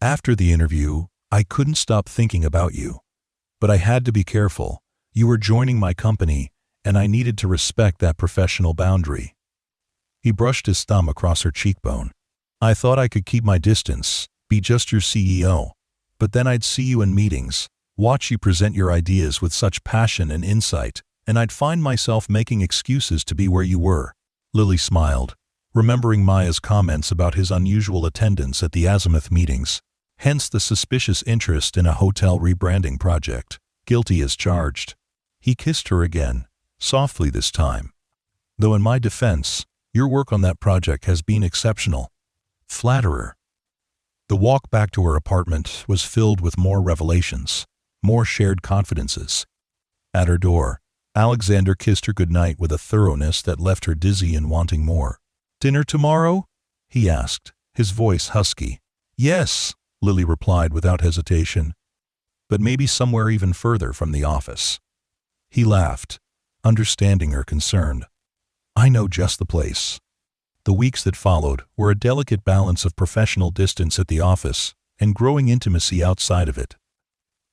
"After the interview, I couldn't stop thinking about you. But I had to be careful. You were joining my company, and I needed to respect that professional boundary." He brushed his thumb across her cheekbone. "I thought I could keep my distance, be just your CEO. But then I'd see you in meetings, watch you present your ideas with such passion and insight, and I'd find myself making excuses to be where you were." Lily smiled, remembering Maya's comments about his unusual attendance at the Azimuth meetings, hence the suspicious interest in a hotel rebranding project. Guilty as charged. He kissed her again, softly this time. "Though in my defense, your work on that project has been exceptional." Flatterer. The walk back to her apartment was filled with more revelations, more shared confidences. At her door, Alexander kissed her goodnight with a thoroughness that left her dizzy and wanting more. "Dinner tomorrow?" he asked, his voice husky. "Yes," Lily replied without hesitation. "But maybe somewhere even further from the office." He laughed, understanding her concern. "I know just the place." The weeks that followed were a delicate balance of professional distance at the office and growing intimacy outside of it.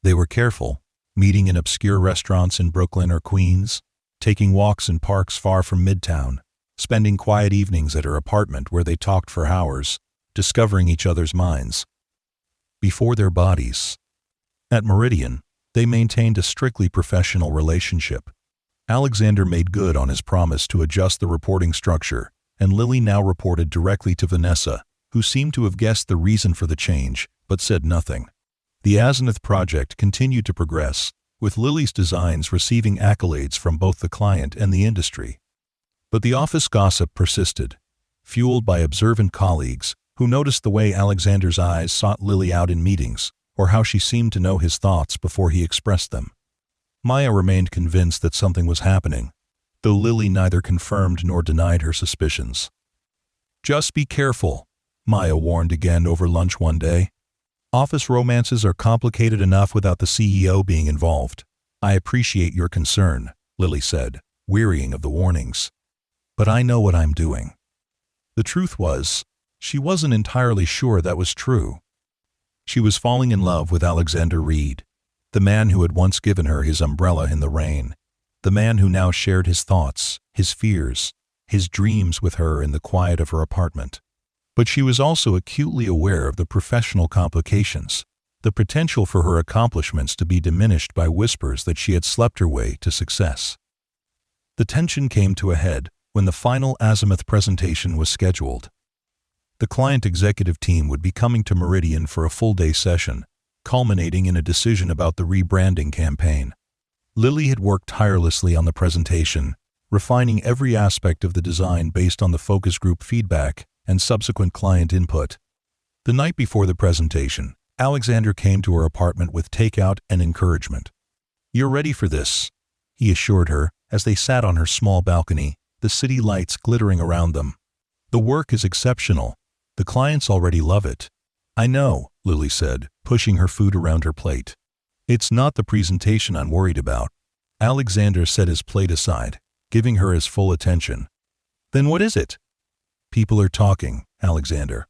They were careful, meeting in obscure restaurants in Brooklyn or Queens, taking walks in parks far from Midtown, spending quiet evenings at her apartment where they talked for hours, discovering each other's minds. Before their bodies. At Meridian, they maintained a strictly professional relationship. Alexander made good on his promise to adjust the reporting structure, and Lily now reported directly to Vanessa, who seemed to have guessed the reason for the change, but said nothing. The Azimuth project continued to progress, with Lily's designs receiving accolades from both the client and the industry. But the office gossip persisted, fueled by observant colleagues who noticed the way Alexander's eyes sought Lily out in meetings, or how she seemed to know his thoughts before he expressed them. Maya remained convinced that something was happening, though Lily neither confirmed nor denied her suspicions. "Just be careful," Maya warned again over lunch one day. "Office romances are complicated enough without the CEO being involved." "I appreciate your concern," Lily said, wearying of the warnings. "But I know what I'm doing." The truth was, she wasn't entirely sure that was true. She was falling in love with Alexander Reed, the man who had once given her his umbrella in the rain, the man who now shared his thoughts, his fears, his dreams with her in the quiet of her apartment. But she was also acutely aware of the professional complications, the potential for her accomplishments to be diminished by whispers that she had slept her way to success. The tension came to a head when the final azimuth presentation was scheduled. The client executive team would be coming to Meridian for a full-day session, culminating in a decision about the rebranding campaign. Lily had worked tirelessly on the presentation, refining every aspect of the design based on the focus group feedback and subsequent client input. The night before the presentation, Alexander came to her apartment with takeout and encouragement. "You're ready for this," he assured her as they sat on her small balcony, the city lights glittering around them. "The work is exceptional. The clients already love it." "I know," Lily said, pushing her food around her plate. "It's not the presentation I'm worried about." Alexander set his plate aside, giving her his full attention. "Then what is it?" "People are talking, Alexander.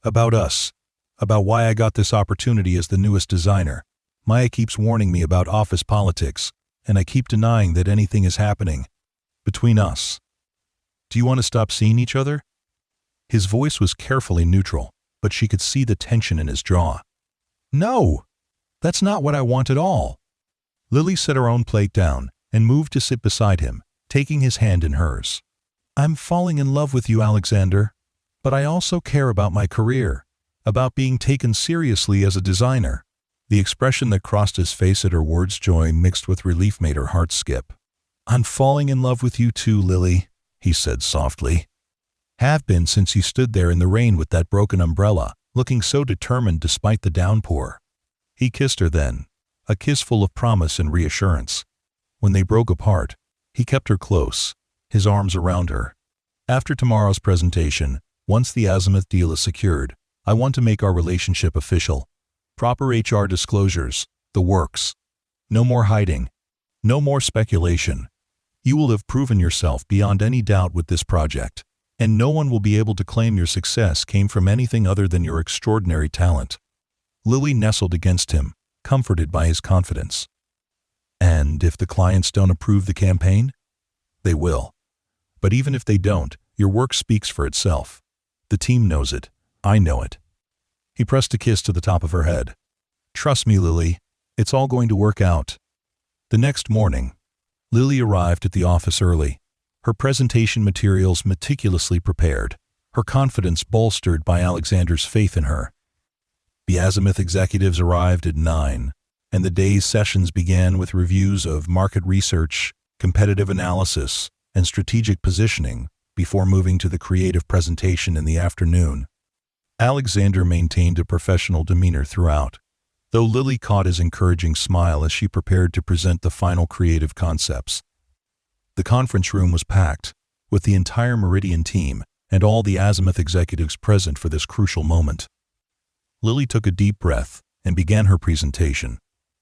About us. About why I got this opportunity as the newest designer. Maya keeps warning me about office politics, and I keep denying that anything is happening between us. Do you want to stop seeing each other?" His voice was carefully neutral, but she could see the tension in his jaw. "No, that's not what I want at all." Lily set her own plate down and moved to sit beside him, taking his hand in hers. "I'm falling in love with you, Alexander, but I also care about my career, about being taken seriously as a designer." The expression that crossed his face at her words, joy mixed with relief, made her heart skip. "I'm falling in love with you too, Lily," he said softly. "Have been since you stood there in the rain with that broken umbrella, looking so determined despite the downpour." He kissed her then, a kiss full of promise and reassurance. When they broke apart, he kept her close, his arms around her. "After tomorrow's presentation, once the azimuth deal is secured, I want to make our relationship official. Proper HR disclosures, the works. No more hiding. No more speculation. You will have proven yourself beyond any doubt with this project, and no one will be able to claim your success came from anything other than your extraordinary talent." Lily nestled against him, comforted by his confidence. "And if the clients don't approve the campaign?" "They will. But even if they don't, your work speaks for itself. The team knows it. I know it." He pressed a kiss to the top of her head. "Trust me, Lily. It's all going to work out." The next morning, Lily arrived at the office early, her presentation materials meticulously prepared, her confidence bolstered by Alexander's faith in her. The azimuth executives arrived at 9, and the day's sessions began with reviews of market research, competitive analysis, and strategic positioning before moving to the creative presentation in the afternoon. Alexander maintained a professional demeanor throughout, though Lily caught his encouraging smile as she prepared to present the final creative concepts. The conference room was packed, with the entire Meridian team and all the azimuth executives present for this crucial moment. Lily took a deep breath and began her presentation,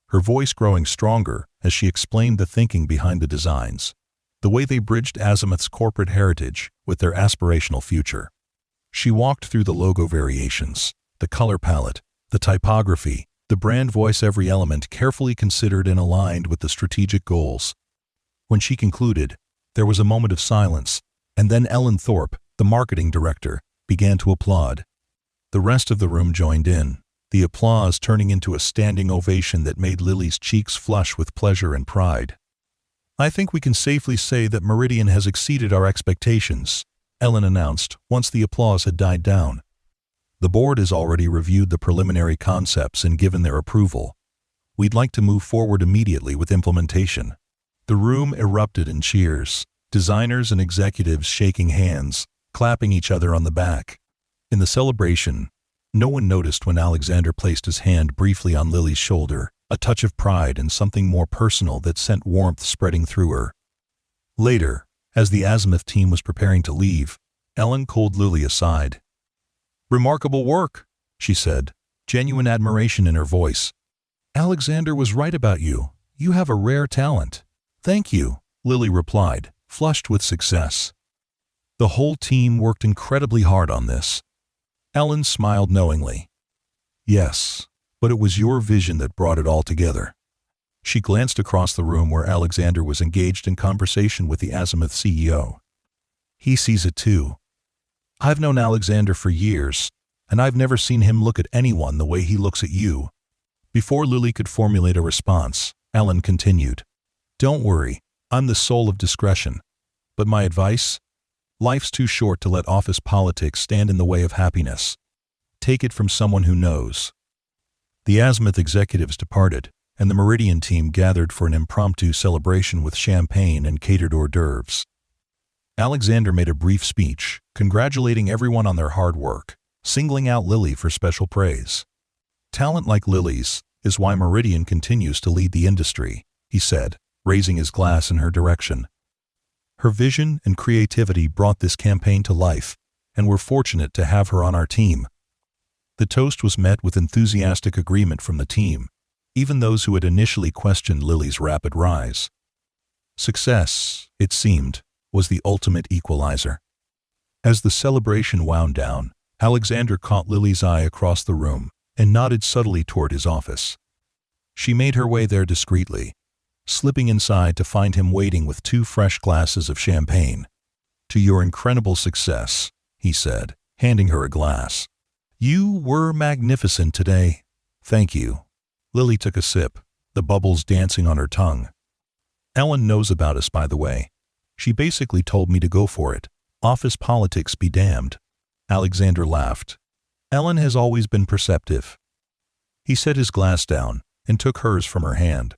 her voice growing stronger as she explained the thinking behind the designs, the way they bridged azimuth's corporate heritage with their aspirational future. She walked through the logo variations, the color palette, the typography, the brand voice, every element carefully considered and aligned with the strategic goals. When she concluded, there was a moment of silence, and then Ellen Thorpe, the marketing director, began to applaud. The rest of the room joined in, the applause turning into a standing ovation that made Lily's cheeks flush with pleasure and pride. "I think we can safely say that Meridian has exceeded our expectations," Ellen announced once the applause had died down. "The board has already reviewed the preliminary concepts and given their approval. We'd like to move forward immediately with implementation." The room erupted in cheers, designers and executives shaking hands, clapping each other on the back. In the celebration, no one noticed when Alexander placed his hand briefly on Lily's shoulder, a touch of pride and something more personal that sent warmth spreading through her. Later, as the Azimuth team was preparing to leave, Ellen called Lily aside. "Remarkable work," she said, genuine admiration in her voice. "Alexander was right about you. You have a rare talent." "Thank you," Lily replied, flushed with success. "The whole team worked incredibly hard on this." Ellen smiled knowingly. "Yes, but it was your vision that brought it all together." She glanced across the room where Alexander was engaged in conversation with the Azimuth CEO. "He sees it too. I've known Alexander for years, and I've never seen him look at anyone the way he looks at you." Before Lily could formulate a response, Ellen continued, "Don't worry, I'm the soul of discretion. But my advice? Life's too short to let office politics stand in the way of happiness. Take it from someone who knows." The Azimuth executives departed, and the Meridian team gathered for an impromptu celebration with champagne and catered hors d'oeuvres. Alexander made a brief speech, congratulating everyone on their hard work, singling out Lily for special praise. "Talent like Lily's is why Meridian continues to lead the industry," he said, raising his glass in her direction. "Her vision and creativity brought this campaign to life, and we're fortunate to have her on our team." The toast was met with enthusiastic agreement from the team, even those who had initially questioned Lily's rapid rise. Success, it seemed, was the ultimate equalizer. As the celebration wound down, Alexander caught Lily's eye across the room and nodded subtly toward his office. She made her way there discreetly, slipping inside to find him waiting with 2 fresh glasses of champagne. "To your incredible success," he said, handing her a glass. "You were magnificent today." "Thank you." Lily took a sip, the bubbles dancing on her tongue. "Ellen knows about us, by the way. She basically told me to go for it. Office politics be damned." Alexander laughed. "Ellen has always been perceptive." He set his glass down and took hers from her hand,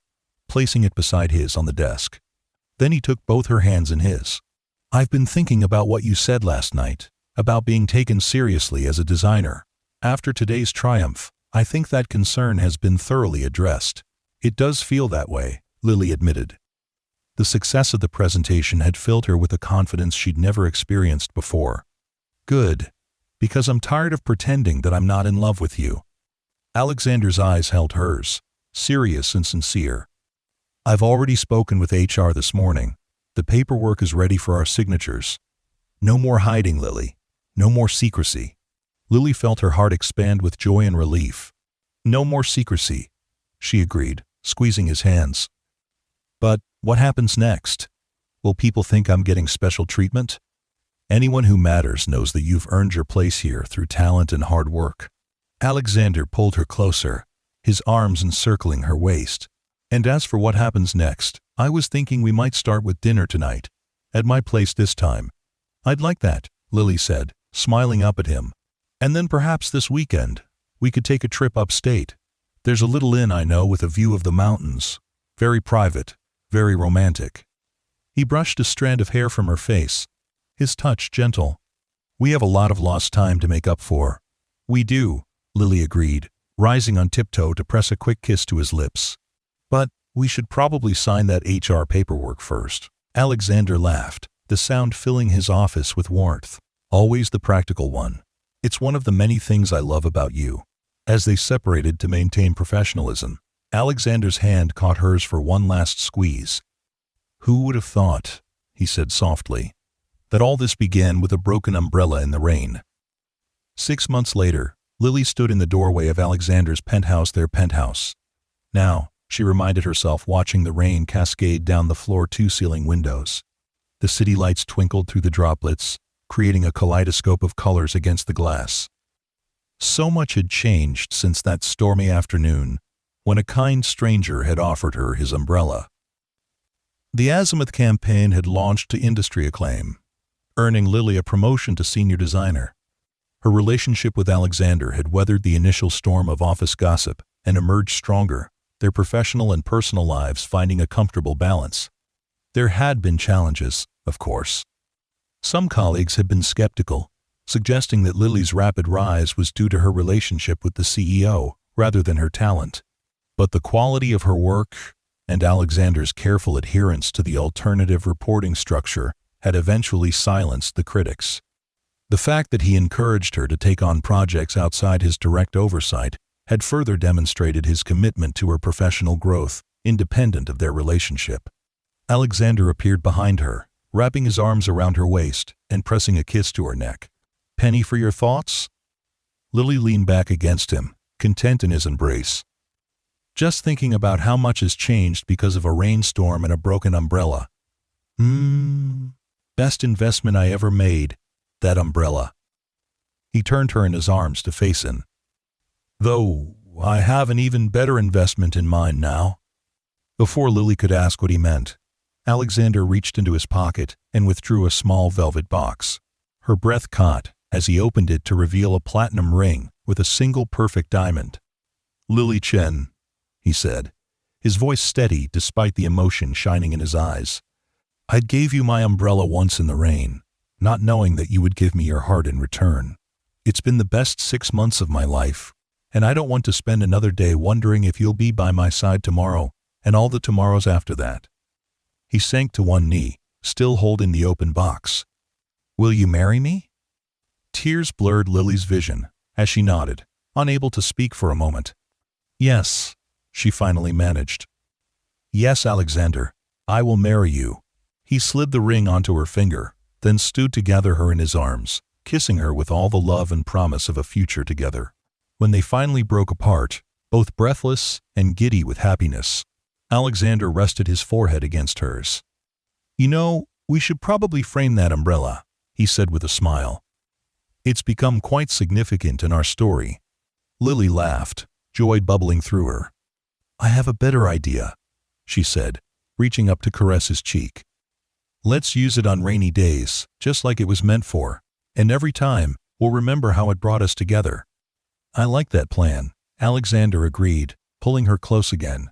placing it beside his on the desk. Then he took both her hands in his. "I've been thinking about what you said last night, about being taken seriously as a designer. After today's triumph, I think that concern has been thoroughly addressed." "It does feel that way," Lily admitted. The success of the presentation had filled her with a confidence she'd never experienced before. "Good, because I'm tired of pretending that I'm not in love with you." Alexander's eyes held hers, serious and sincere. "I've already spoken with HR this morning. The paperwork is ready for our signatures. No more hiding, Lily. No more secrecy." Lily felt her heart expand with joy and relief. "No more secrecy," she agreed, squeezing his hands. "But what happens next? Will people think I'm getting special treatment?" "Anyone who matters knows that you've earned your place here through talent and hard work." Alexander pulled her closer, his arms encircling her waist. "And as for what happens next, I was thinking we might start with dinner tonight. At my place this time." "I'd like that," Lily said, smiling up at him. "And then perhaps this weekend, we could take a trip upstate. There's a little inn I know with a view of the mountains. Very private, very romantic." He brushed a strand of hair from her face, his touch gentle. "We have a lot of lost time to make up for." "We do," Lily agreed, rising on tiptoe to press a quick kiss to his lips. "But we should probably sign that HR paperwork first." Alexander laughed, the sound filling his office with warmth. "Always the practical one. It's one of the many things I love about you." As they separated to maintain professionalism, Alexander's hand caught hers for one last squeeze. "Who would have thought," he said softly, "that all this began with a broken umbrella in the rain?" 6 months later, Lily stood in the doorway of Alexander's their penthouse. Now, she reminded herself watching the rain cascade down the floor 2 ceiling windows. The city lights twinkled through the droplets, creating a kaleidoscope of colors against the glass. So much had changed since that stormy afternoon, when a kind stranger had offered her his umbrella. The Azimuth campaign had launched to industry acclaim, earning Lily a promotion to senior designer. Her relationship with Alexander had weathered the initial storm of office gossip and emerged stronger, their professional and personal lives finding a comfortable balance. There had been challenges, of course. Some colleagues had been skeptical, suggesting that Lily's rapid rise was due to her relationship with the CEO rather than her talent. But the quality of her work and Alexander's careful adherence to the alternative reporting structure had eventually silenced the critics. The fact that he encouraged her to take on projects outside his direct oversight had further demonstrated his commitment to her professional growth, independent of their relationship. Alexander appeared behind her, wrapping his arms around her waist and pressing a kiss to her neck. "Penny for your thoughts?" Lily leaned back against him, content in his embrace. "Just thinking about how much has changed because of a rainstorm and a broken umbrella. Best investment I ever made, that umbrella." He turned her in his arms to face him. "Though I have an even better investment in mind now." Before Lily could ask what he meant, Alexander reached into his pocket and withdrew a small velvet box. Her breath caught as he opened it to reveal a platinum ring with a single perfect diamond. "Lily Chen," he said, his voice steady despite the emotion shining in his eyes. "I gave you my umbrella once in the rain, not knowing that you would give me your heart in return. It's been the best 6 months of my life, and I don't want to spend another day wondering if you'll be by my side tomorrow and all the tomorrows after that." He sank to one knee, still holding the open box. "Will you marry me?" Tears blurred Lily's vision as she nodded, unable to speak for a moment. "Yes," she finally managed. "Yes, Alexander, I will marry you." He slid the ring onto her finger, then stood to gather her in his arms, kissing her with all the love and promise of a future together. When they finally broke apart, both breathless and giddy with happiness, Alexander rested his forehead against hers. "You know, we should probably frame that umbrella," he said with a smile. "It's become quite significant in our story." Lily laughed, joy bubbling through her. "I have a better idea," she said, reaching up to caress his cheek. "Let's use it on rainy days, just like it was meant for, and every time, we'll remember how it brought us together." "I like that plan," Alexander agreed, pulling her close again.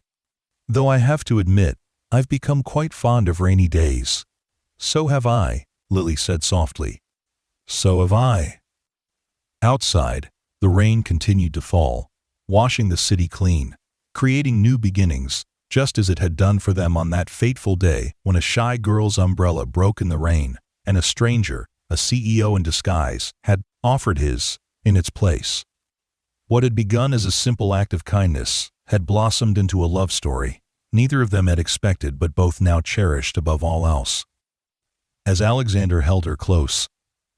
"Though I have to admit, I've become quite fond of rainy days." "So have I," Lily said softly. "So have I." Outside, the rain continued to fall, washing the city clean, creating new beginnings, just as it had done for them on that fateful day when a shy girl's umbrella broke in the rain, and a stranger, a CEO in disguise, had offered his in its place. What had begun as a simple act of kindness had blossomed into a love story neither of them had expected but both now cherished above all else. As Alexander held her close,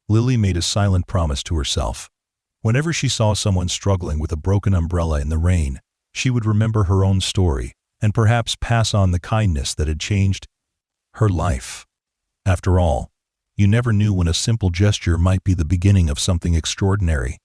Lily made a silent promise to herself. Whenever she saw someone struggling with a broken umbrella in the rain, she would remember her own story and perhaps pass on the kindness that had changed her life. After all, you never knew when a simple gesture might be the beginning of something extraordinary.